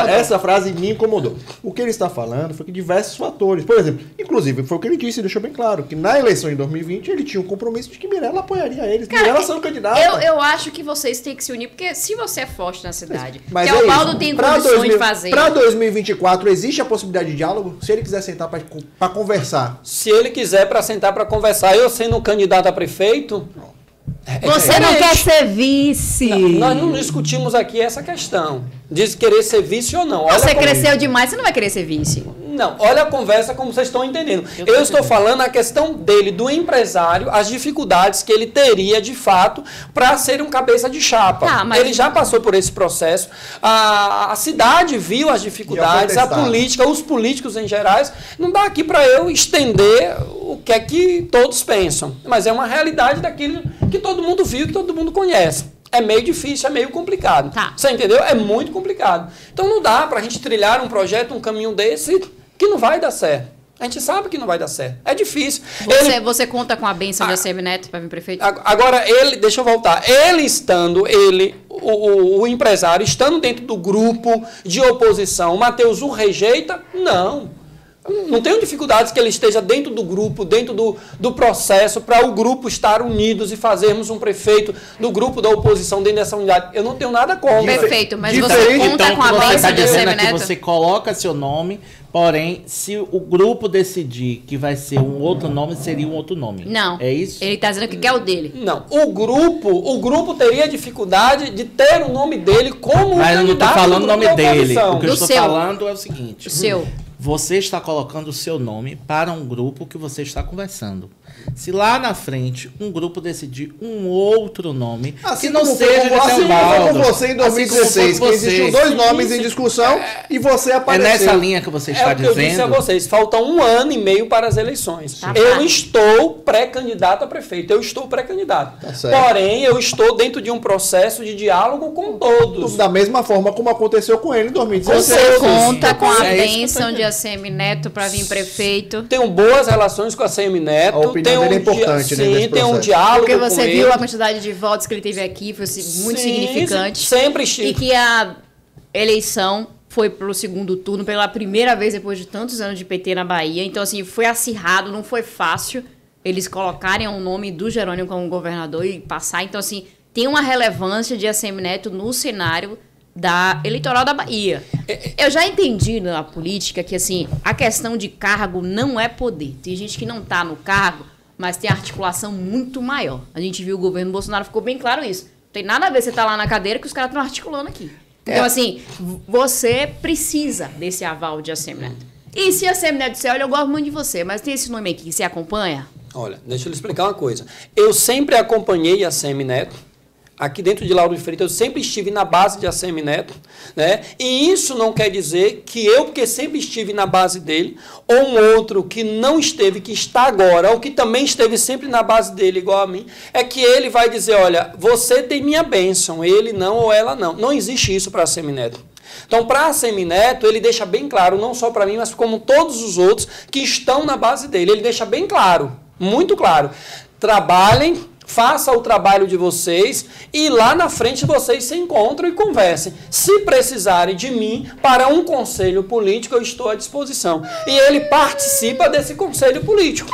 Essa frase me incomodou. O que ele está falando foi que diversos fatores. Por exemplo, inclusive, foi o que ele disse, deixou bem claro, que na eleição em 2020 ele tinha um compromisso de que Mirella apoiaria eles. Mirella sendo candidata. Eu acho que vocês têm que se unir, porque se você é forte na cidade, mas Teobaldo tem condições de fazer. Para 2024, existe a possibilidade de diálogo? Se ele quiser sentar para conversar. Se ele quiser para sentar para conversar, eu sendo um candidato a prefeito... Você não quer ser vice. Nós não discutimos aqui essa questão de querer ser vice ou não. Você cresceu demais, você não vai querer ser vice. Não, olha a conversa como vocês estão entendendo. Eu estou falando a questão dele, do empresário, as dificuldades que ele teria, de fato, para ser um cabeça de chapa. Ele já passou por esse processo. A cidade viu as dificuldades, a política, os políticos em geral. Não dá aqui para eu estender o que é que todos pensam. Mas é uma realidade daquilo que todo mundo viu, que todo mundo conhece. É meio difícil, é meio complicado. Você entendeu? É muito complicado. Então não dá para a gente trilhar um projeto, um caminho desse, que não vai dar certo. A gente sabe que não vai dar certo. É difícil. Você conta com a bênção de ACM Neto para vir prefeito? Agora, deixa eu voltar. O empresário, estando dentro do grupo de oposição, o Matheus o rejeita? Não. Não tenho dificuldades que ele esteja dentro do grupo, dentro do processo, para o grupo estar unidos e fazermos um prefeito do grupo da oposição dentro dessa unidade. Eu não tenho nada contra. Perfeito, mas você conta com a bênção de ACM Neto? Você coloca seu nome, porém, se o grupo decidir que vai ser um outro nome, seria um outro nome. Não. É isso? Ele está dizendo que quer o dele. Não. O grupo teria dificuldade de ter o nome dele como mas eu não estou falando o nome dele. O que eu estou seu. falando é o seguinte. O seu. Você está colocando o seu nome para um grupo que você está conversando. Se lá na frente um grupo decidir um outro nome, assim que não seja assim como você em 2016, que existiam dois nomes em discussão e você apareceu. É nessa linha que você está dizendo. Eu disse a vocês, falta 1 ano e meio para as eleições. Eu estou pré-candidato a prefeito, eu estou pré-candidato. Porém, eu estou dentro de um processo de diálogo com todos. Da mesma forma como aconteceu com ele em 2016. Você conta com a bênção de ACM Neto para vir prefeito? Tenho boas relações com a ACM Neto. A opinião dele é importante, sim, tem um diálogo. Porque você viu a quantidade de votos que ele teve aqui, foi muito significante. Sempre estive. E que a eleição foi pro segundo turno pela primeira vez depois de tantos anos de PT na Bahia. Então, assim, foi acirrado, não foi fácil eles colocarem o nome do Jerônimo como governador e passar. Então, assim, tem uma relevância de ACM Neto no cenário da eleitoral da Bahia. Eu já entendi na política que, assim, a questão de cargo não é poder. Tem gente que não tá no cargo, mas tem articulação muito maior. A gente viu o governo Bolsonaro, ficou bem claro isso. Não tem nada a ver você tá lá na cadeira que os caras estão articulando aqui. Então, assim, você precisa desse aval de ACM Neto. E se a ACM Neto disser, olha, eu gosto muito de você, mas tem esse nome aqui que você acompanha? Olha, deixa eu lhe explicar uma coisa. Eu sempre acompanhei a ACM Neto. Aqui dentro de Lauro de Freitas, eu sempre estive na base de ACM Neto, né? E isso não quer dizer que eu, porque sempre estive na base dele, ou um outro que não esteve, que está agora, ou que também esteve sempre na base dele, igual a mim, é que ele vai dizer, olha, você tem minha bênção, ele não ou ela não. Não existe isso para ACM Neto. Então, para ACM Neto, ele deixa bem claro, não só para mim, mas como todos os outros que estão na base dele. Ele deixa bem claro, muito claro. Trabalhem, faça o trabalho de vocês e lá na frente vocês se encontram e conversem. Se precisarem de mim para um conselho político, eu estou à disposição. E ele participa desse conselho político.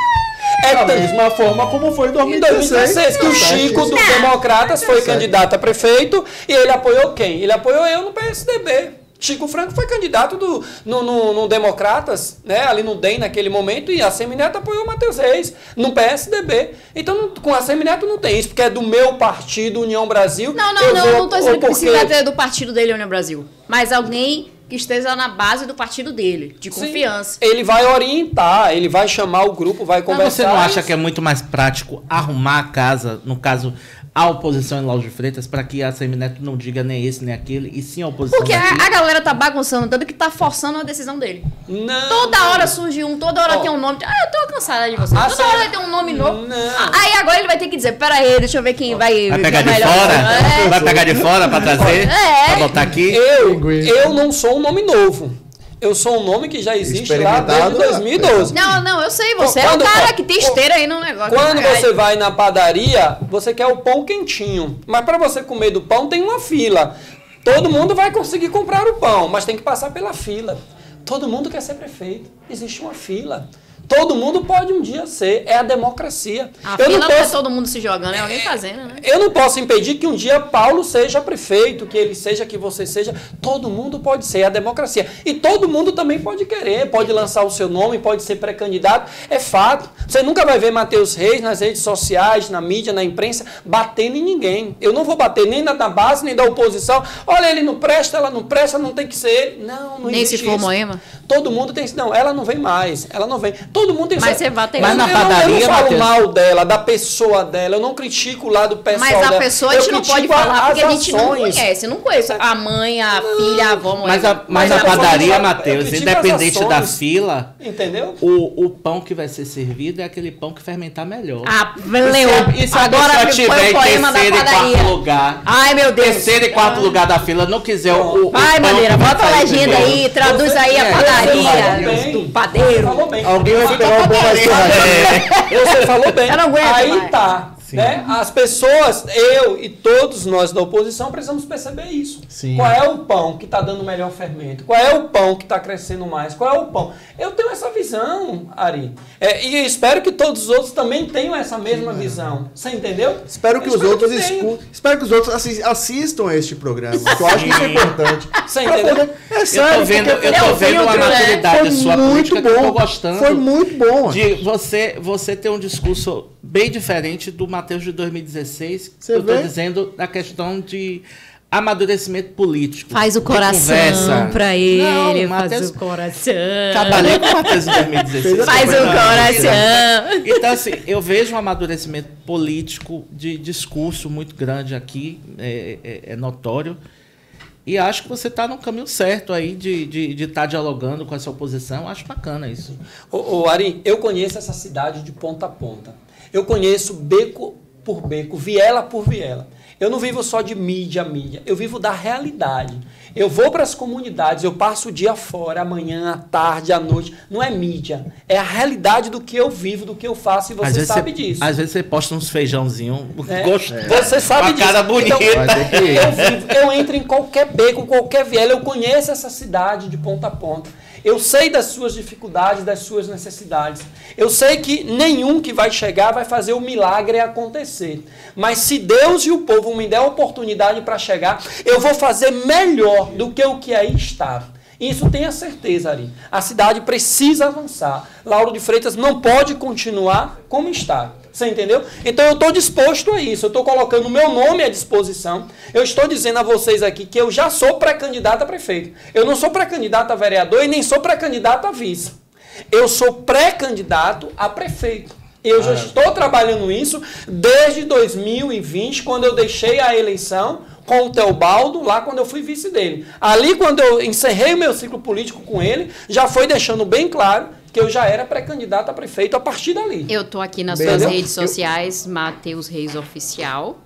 Da mesma forma como foi em 2016, que o Chico dos Democratas foi candidato a prefeito e ele apoiou quem? Ele apoiou eu no PSDB. Chico Franco foi candidato no Democratas, né, ali no DEM naquele momento, e a ACM Neto apoiou o Matheus Reis no PSDB. Então, com a ACM Neto não tem isso, porque é do meu partido, União Brasil. Não estou dizendo que precisa ter do partido dele, União Brasil. Mas alguém que esteja na base do partido dele, de confiança. Sim, ele vai orientar, ele vai chamar o grupo, vai conversar. Mas você não acha que é muito mais prático arrumar a casa, no caso, a oposição em Lauro de Freitas, para que a ACM Neto não diga nem esse nem aquele, e sim a oposição? Porque a galera tá bagunçando tanto que tá forçando a decisão dele. Não. Toda hora surge um, toda hora tem um nome. Eu tô cansada de você. Toda hora vai ter um nome novo. Aí agora ele vai ter que dizer, peraí, deixa eu ver quem vai... Vai pegar de fora? Vai pegar de fora pra trazer? Pra botar aqui? Eu não sou um nome novo. Eu sou um nome que já existe lá desde 2012. Não, eu sei. Você é o cara que tem esteira aí no negócio. Quando você vai na padaria, você quer o pão quentinho. Mas para você comer do pão, tem uma fila. Todo mundo vai conseguir comprar o pão, mas tem que passar pela fila. Todo mundo quer ser prefeito. Existe uma fila. Todo mundo pode um dia ser, é a democracia. A fila não é todo mundo se jogando, é alguém fazendo, né? Eu não posso impedir que um dia Paulo seja prefeito, que ele seja, que você seja. Todo mundo pode ser, é a democracia. E todo mundo também pode querer, pode lançar o seu nome, pode ser pré-candidato. É fato. Você nunca vai ver Matheus Reis nas redes sociais, na mídia, na imprensa, batendo em ninguém. Eu não vou bater nem da base, nem da oposição. Olha, ele não presta, ela não presta, não tem que ser ele. Não, não nem existe se for isso. Moema? Todo mundo tem... Não, ela não vem mais. Ela não vem. Todo mundo tem... Mas você bate Mas na eu padaria, não falo Matheus, mal dela, da pessoa dela. Eu não critico o lado pessoal dela. Mas a pessoa a gente não pode falar porque a gente não ações. conhece. Eu não conheço a mãe, a filha, a avó, Moema. Mas a padaria, Matheus, critico independente as da ações. fila, Entendeu? o pão que vai ser servido é aquele pão que fermentar melhor. Ah, Leo, E se a agora pessoa tiver foi em o poema da terceiro e padaria. quarto lugar, Ai, meu Deus. terceiro e quarto lugar da fila, não quiser o Vai, pão Madeira, que vai bota a sair legenda primeiro. aí, traduz aí a Você padaria falou bem. do padeiro. Falou bem. Alguém vai pegar o bom vai ser Você falou bem. Eu não aguento Aí mais. tá. Né? As pessoas, eu e todos nós da oposição, precisamos perceber isso. Sim. Qual é o pão que está dando melhor fermento? Qual é o pão que está crescendo mais? Qual é o pão? Eu tenho essa visão, Ari. E eu espero que todos os outros também tenham essa mesma visão. Você entendeu? Espero que Eu os outros tenham. escutem. Espero que os outros assistam a este programa. Eu acho que isso é importante. Você Pra entendeu? poder- É Eu sério, tô vendo, porque eu tô vendo uma filtro, né? maturidade da sua política que eu tô gostando. Foi muito bom. De você ter um discurso bem diferente do Matheus de 2016. Você Eu tô vê? dizendo da questão de amadurecimento político. Faz o de coração conversa. pra ele, Não, faz Matheus- o coração. Trabalhei com o Matheus em 2016. Faz o coração. Então, assim, eu vejo um amadurecimento político de discurso muito grande aqui, é notório. E acho que você está no caminho certo aí de estar dialogando com essa oposição. Acho bacana isso. Ô, Ari, eu conheço essa cidade de ponta a ponta. Eu conheço beco por beco, viela por viela. Eu não vivo só de mídia a mídia, eu vivo da realidade. Eu vou para as comunidades, eu passo o dia fora, amanhã, à tarde, à noite. Não é mídia, é a realidade do que eu vivo, do que eu faço, e você sabe disso. Às vezes você posta uns feijãozinhos gostosos. Você sabe disso. Uma cara bonita. Então, eu entro em qualquer beco, qualquer viela, eu conheço essa cidade de ponta a ponta. Eu sei das suas dificuldades, das suas necessidades. Eu sei que nenhum que vai chegar vai fazer o milagre acontecer. Mas se Deus e o povo me der a oportunidade para chegar, eu vou fazer melhor do que o que aí está. Isso tenha certeza, Ari. A cidade precisa avançar. Lauro de Freitas não pode continuar como está. Você entendeu? Então eu estou disposto a isso. Eu estou colocando o meu nome à disposição. Eu estou dizendo a vocês aqui que eu já sou pré-candidato a prefeito. Eu não sou pré-candidato a vereador e nem sou pré-candidato a vice. Eu sou pré-candidato a prefeito. Eu já estou trabalhando isso desde 2020, quando eu deixei a eleição com o Teobaldo, lá quando eu fui vice dele. Ali, quando eu encerrei o meu ciclo político com ele, já foi deixando bem claro que eu já era pré-candidato a prefeito a partir dali. Eu tô aqui nas Entendeu? suas redes sociais, Matheus Reis Oficial.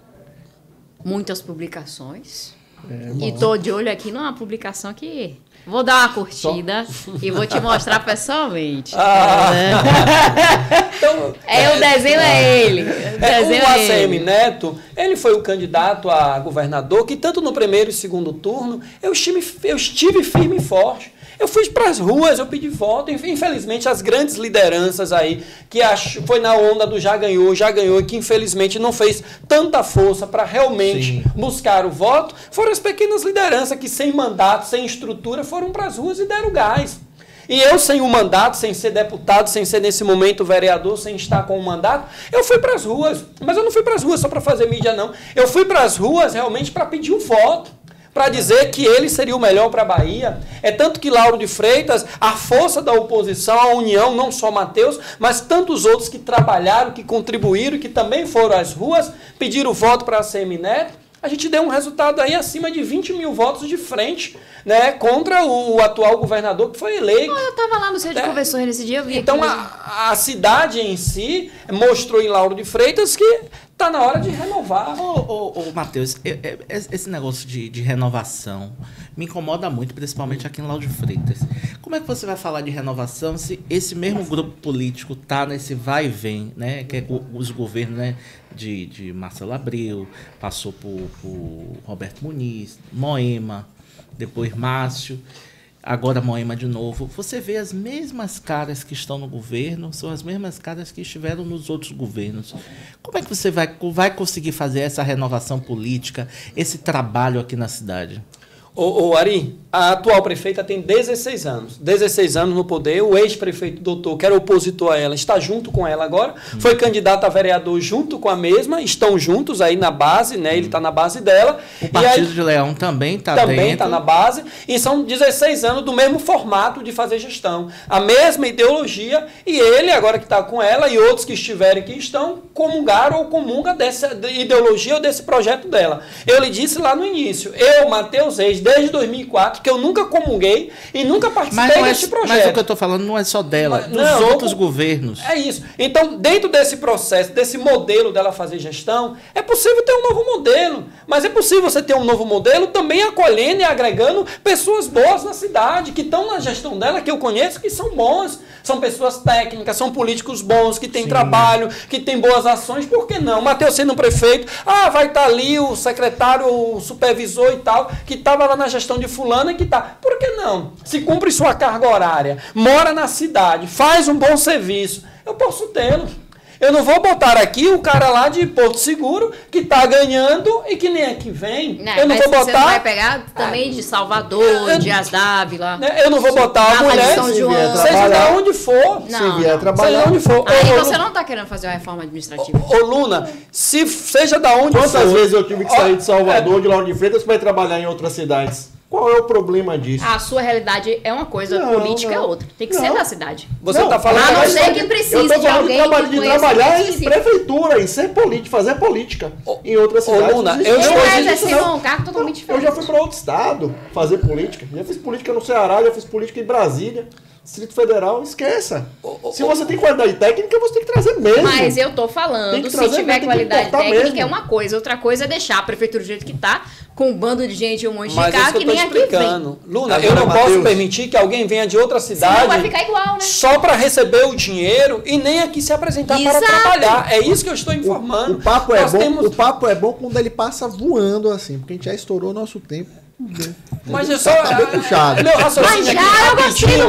Muitas publicações. E tô de olho aqui numa publicação que vou dar uma curtida e vou te mostrar pessoalmente. Então, O desenho é ele. O desenho o é ACM ele. Neto, ele foi o candidato a governador que tanto no primeiro e segundo turno eu estive firme e forte. Eu fui para as ruas, eu pedi voto. Infelizmente, as grandes lideranças aí, que foi na onda do já ganhou, e que infelizmente não fez tanta força para realmente buscar o voto, foram as pequenas lideranças que, sem mandato, sem estrutura, foram para as ruas e deram gás. E eu, sem o mandato, sem ser deputado, sem ser nesse momento vereador, sem estar com o mandato, eu fui para as ruas. Mas eu não fui para as ruas só para fazer mídia, não. Eu fui para as ruas realmente para pedir o voto, para dizer que ele seria o melhor para a Bahia. É tanto que Lauro de Freitas, a força da oposição, a união, não só Matheus, mas tantos outros que trabalharam, que contribuíram, que também foram às ruas, pediram voto para a ACM Neto. A gente deu um resultado aí acima de 20 mil votos de frente, né, contra o atual governador que foi eleito. Eu tava lá no centro de convenções nesse dia, eu vi Então aquilo. a cidade em si mostrou em Lauro de Freitas que está na hora de renovar. Ô, Matheus, esse negócio de renovação me incomoda muito, principalmente aqui em Lauro de Freitas. Como é que você vai falar de renovação se esse mesmo grupo político está nesse vai e vem, né? Que é os governos, né, de Marcelo Abreu, passou por Roberto Muniz, Moema, depois Márcio. agora Moema de novo, você vê as mesmas caras que estão no governo, são as mesmas caras que estiveram nos outros governos. Como é que você vai conseguir fazer essa renovação política, esse trabalho aqui na cidade? Ô Ari, a atual prefeita tem 16 anos. 16 anos no poder. O ex-prefeito doutor, que era opositor a ela, está junto com ela agora. Foi candidato a vereador junto com a mesma. Estão juntos aí na base, né? Ele está na base dela. O Partido de Leão também está dentro. Também está na base. E são 16 anos do mesmo formato de fazer gestão. A mesma ideologia. E ele, agora que está com ela, e outros que estiverem que estão, comungaram ou comungam dessa ideologia ou desse projeto dela. Eu lhe disse lá no início. Eu, Matheus Reis, desde 2004, que eu nunca comunguei e nunca participei desse projeto. Mas o que eu estou falando não é só dela, dos outros governos. É isso. Então, dentro desse processo, desse modelo dela fazer gestão, é possível ter um novo modelo. Mas é possível você ter um novo modelo também acolhendo e agregando pessoas boas na cidade, que estão na gestão dela, que eu conheço, que são bons. São pessoas técnicas, são políticos bons, que têm trabalho, que têm boas ações. Por que não? Matheus sendo prefeito, vai estar ali o secretário, o supervisor e tal, que estava lá na gestão de fulano e que tá. Por que não? Se cumpre sua carga horária, mora na cidade, faz um bom serviço, eu posso tê-lo. Eu não vou botar aqui o cara lá de Porto Seguro que está ganhando e que nem aqui vem. Não, eu não vou botar. Você não vai pegar também de Salvador, de Asdávila. Eu não vou botar a mulher, seja de onde for. Se vier trabalhar. Seja de onde for. Aí você não está querendo fazer uma reforma administrativa. Ô, Luna, seja da onde for. Quantas vezes eu tive que sair de Salvador, de Lauro de Freitas, para ir trabalhar em outras cidades? Qual é o problema disso? A sua realidade é uma coisa, política é outra. Tem que ser da cidade. Você está falando... A não ser que precise de alguém de trabalhar em prefeitura, em ser político, fazer política em outras cidades. Luna, eu já exerci um cargo totalmente diferente. Eu já fui para outro estado fazer política. Já fiz política no Ceará, já fiz política em Brasília. Distrito Federal, esqueça. Se você tem qualidade técnica, você tem que trazer mesmo. Mas eu tô falando, se tiver qualidade técnica é uma coisa, outra coisa é deixar a prefeitura do jeito que tá, com um bando de gente, um monte de carro que nem aqui vem. Luna, eu não posso permitir que alguém venha de outra cidade. Senão vai ficar igual, né? Só para receber o dinheiro e nem aqui se apresentar para trabalhar. É isso que eu estou informando. O papo é bom quando ele passa voando assim, porque a gente já estourou o nosso tempo. Mas é só. Puxado. Meu raciocínio aqui rapidinho.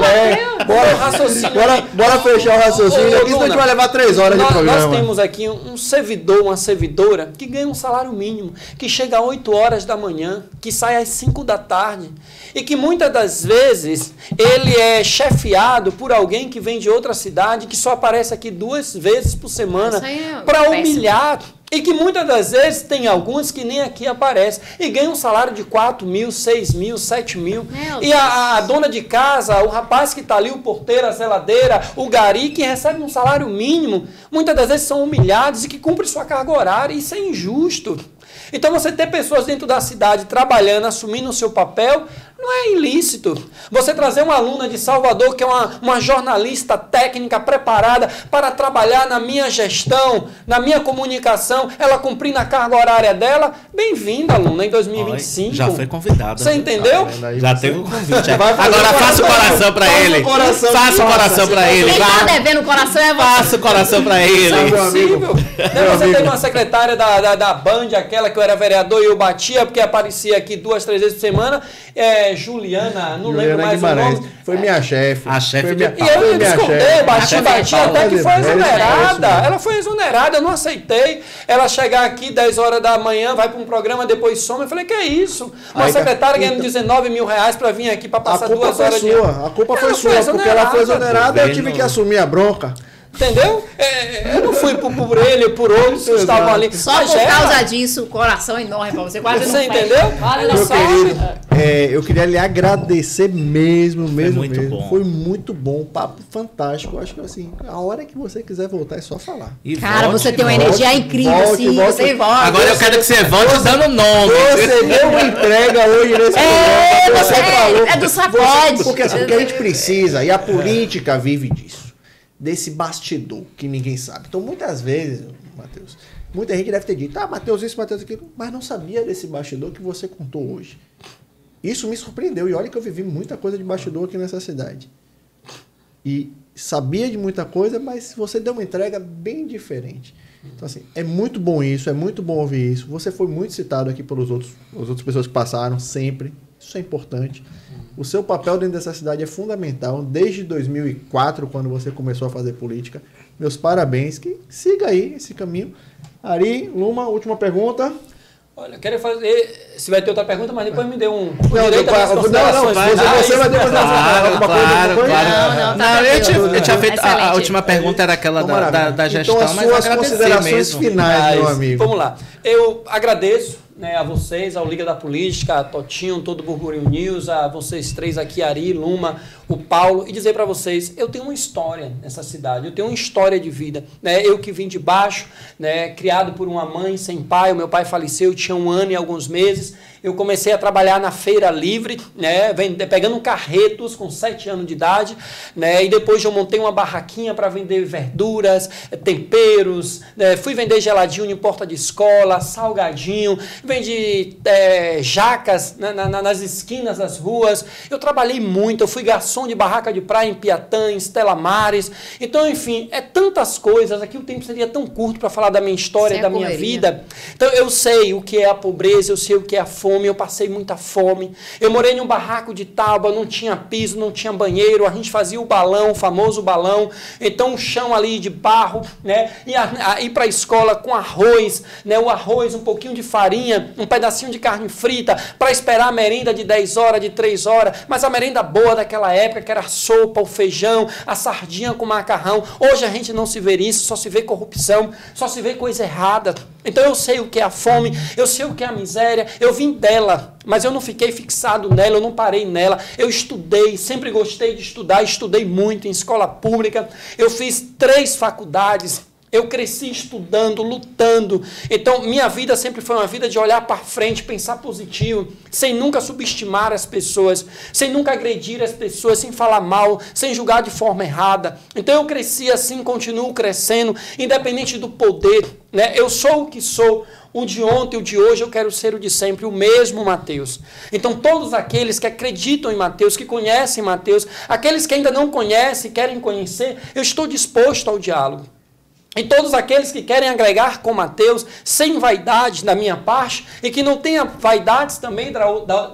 Bora fechar o raciocínio aqui, senão a gente vai levar 3 horas de programa. Nós temos aqui um servidor, uma servidora que ganha um salário mínimo, que chega às 8 horas da manhã, que sai às 5 da tarde. E que muitas das vezes ele é chefiado por alguém que vem de outra cidade, que só aparece aqui 2 vezes por semana para humilhar. E que muitas das vezes tem alguns que nem aqui aparecem e ganham um salário de 4 mil, 6 mil, 7 mil. E a dona de casa, o rapaz que está ali, o porteiro, a zeladeira, o gari, que recebe um salário mínimo, muitas das vezes são humilhados e que cumprem sua carga horária. Isso é injusto. Então você ter pessoas dentro da cidade trabalhando, assumindo o seu papel, não é ilícito. Você trazer uma aluna de Salvador, que é uma jornalista técnica preparada para trabalhar na minha gestão, na minha comunicação, ela cumprindo a carga horária dela, bem-vinda, aluna, em 2025. Já foi convidada. Você entendeu? Já teve um convite. Agora faça o coração para ele. Faça o coração para ele. Quem tá devendo o coração é você. Faça o coração para ele. Isso é possível. Você teve uma secretária da Band, aquela que eu era vereador e eu batia, porque aparecia aqui 2, 3 vezes por semana, Juliana, não lembro mais Guimarães. o nome. Foi minha chefe. A chefe E eu escondei, bati, até que foi exonerada. Ela foi exonerada, eu não aceitei. Ela chegar aqui 10 horas da manhã, vai para um programa, depois some. Eu falei, que é isso? Uma secretária ganhando 19 mil reais para vir aqui para passar 2 horas de... A culpa foi sua, porque ela foi exonerada e eu tive que assumir a bronca. Entendeu? Eu não fui por ele, por outros que estavam ali. Só por causa disso, o coração enorme pra você. Quase você entendeu? Meu querido, eu queria lhe agradecer mesmo. Bom. Foi muito bom, um papo fantástico. Acho que assim, a hora que você quiser voltar é só falar. Cara, você tem uma energia incrível, assim. Você volta. Agora eu quero que você volte dando nome. Você deu uma entrega hoje nesse programa. Você falou. É do sacode. Porque assim, o que a gente precisa, e a política vive disso. Desse bastidor que ninguém sabe. Então, muitas vezes, Matheus, muita gente deve ter dito, Matheus isso, Matheus aquilo, mas não sabia desse bastidor que você contou hoje. Isso me surpreendeu. E olha que eu vivi muita coisa de bastidor aqui nessa cidade. E sabia de muita coisa, mas você deu uma entrega bem diferente. Então, assim, é muito bom isso, é muito bom ouvir isso. Você foi muito citado aqui pelas outras pessoas que passaram, sempre. Isso é importante. O seu papel dentro dessa cidade é fundamental, desde 2004, quando você começou a fazer política. Meus parabéns, que siga aí esse caminho. Ari, Luma, última pergunta. Olha, eu quero fazer. Se vai ter outra pergunta, mas depois me dê um. Não, direito às considerações. Você vai ter Claro. Não, eu tinha feito. A última pergunta era aquela da gestão, então, as mas suas agradecer considerações mesmo. finais, meu amigo. Vamos lá. Eu agradeço, né, a vocês, ao Liga da Política, a Totinho, todo o Burburinho News, a vocês três aqui, Ari, Luma, o Paulo, e dizer para vocês, eu tenho uma história nessa cidade, eu tenho uma história de vida, né? Eu que vim de baixo, né, criado por uma mãe sem pai, o meu pai faleceu, eu tinha 1 ano e alguns meses, eu comecei a trabalhar na Feira Livre, né, pegando carretos com 7 anos de idade, né, e depois eu montei uma barraquinha para vender verduras, temperos, né, fui vender geladinho em porta de escola, salgadinho, vendi jacas nas esquinas das ruas, eu trabalhei muito, eu fui garçom de barraca de praia em Piatã, em Stella Maris, então, enfim, tantas coisas, aqui o tempo seria tão curto para falar da minha história, da minha vida, então eu sei o que é a pobreza, eu sei o que é a fome, eu passei muita fome, eu morei num barraco de tábua, não tinha piso, não tinha banheiro, a gente fazia o balão, o famoso balão, então o chão ali de barro, né, ir para a escola com arroz, né, o arroz, um pouquinho de farinha, um pedacinho de carne frita, para esperar a merenda de 10 horas, de 3 horas, mas a merenda boa daquela época, que era a sopa, o feijão, a sardinha com macarrão, hoje a gente não se vê isso, só se vê corrupção, só se vê coisa errada, então eu sei o que é a fome, eu sei o que é a miséria, eu vim dela, mas eu não fiquei fixado nela, eu não parei nela, eu estudei, sempre gostei de estudar, estudei muito em escola pública, eu fiz 3 faculdades, eu cresci estudando, lutando, então minha vida sempre foi uma vida de olhar para frente, pensar positivo, sem nunca subestimar as pessoas, sem nunca agredir as pessoas, sem falar mal, sem julgar de forma errada, então eu cresci assim, continuo crescendo, independente do poder, né? Eu sou o que sou, o de ontem, o de hoje, eu quero ser o de sempre, o mesmo Mateus. Então, todos aqueles que acreditam em Mateus, que conhecem Mateus, aqueles que ainda não conhecem, querem conhecer, eu estou disposto ao diálogo. E todos aqueles que querem agregar com Mateus, sem vaidade da minha parte, e que não tenha vaidades também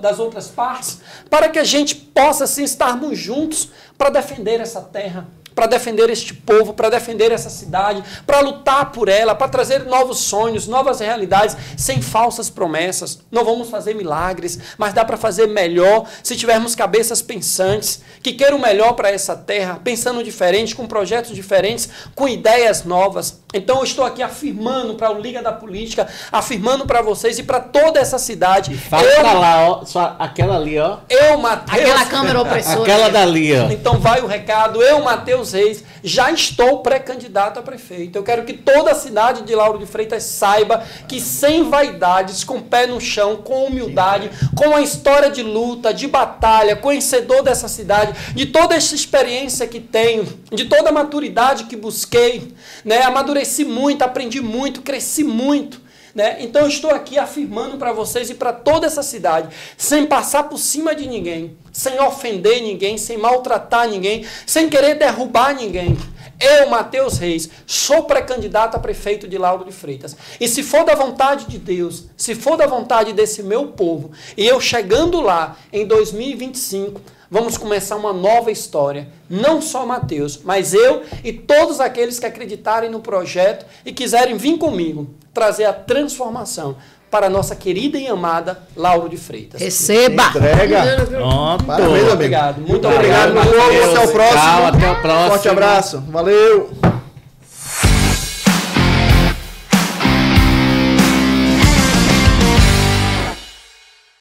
das outras partes, para que a gente possa, assim, estarmos juntos para defender essa terra, para defender este povo, para defender essa cidade, para lutar por ela, para trazer novos sonhos, novas realidades, sem falsas promessas. Não vamos fazer milagres, mas dá para fazer melhor se tivermos cabeças pensantes, que queiram o melhor para essa terra, pensando diferente, com projetos diferentes, com ideias novas. Então eu estou aqui afirmando para o Liga da Política, afirmando para vocês e para toda essa cidade. Fala pra lá, ó, só aquela ali, ó. Eu, Mateus. Aquela câmera opressora. Aquela dali, ó. Então vai o recado, eu, Mateus Reis, já estou pré-candidato a prefeito. Eu quero que toda a cidade de Lauro de Freitas saiba que sem vaidades, com pé no chão, com humildade, com a história de luta, de batalha, conhecedor dessa cidade, de toda essa experiência que tenho, de toda a maturidade que busquei, né? Amadureci muito, aprendi muito, cresci muito. Né? Então eu estou aqui afirmando para vocês e para toda essa cidade, sem passar por cima de ninguém, sem ofender ninguém, sem maltratar ninguém, sem querer derrubar ninguém. Eu, Mateus Reis, sou pré-candidato a prefeito de Lauro de Freitas. E se for da vontade de Deus, se for da vontade desse meu povo, e eu chegando lá em 2025, vamos começar uma nova história. Não só Mateus, mas eu e todos aqueles que acreditarem no projeto e quiserem vir comigo trazer a transformação para a nossa querida e amada Lauro de Freitas. Receba! Entrega! Pronto. Parabéns, amigo. Obrigado. Muito Obrigado, obrigado. meu povo. Até o próximo. Tchau, até o próximo. Forte abraço. Valeu!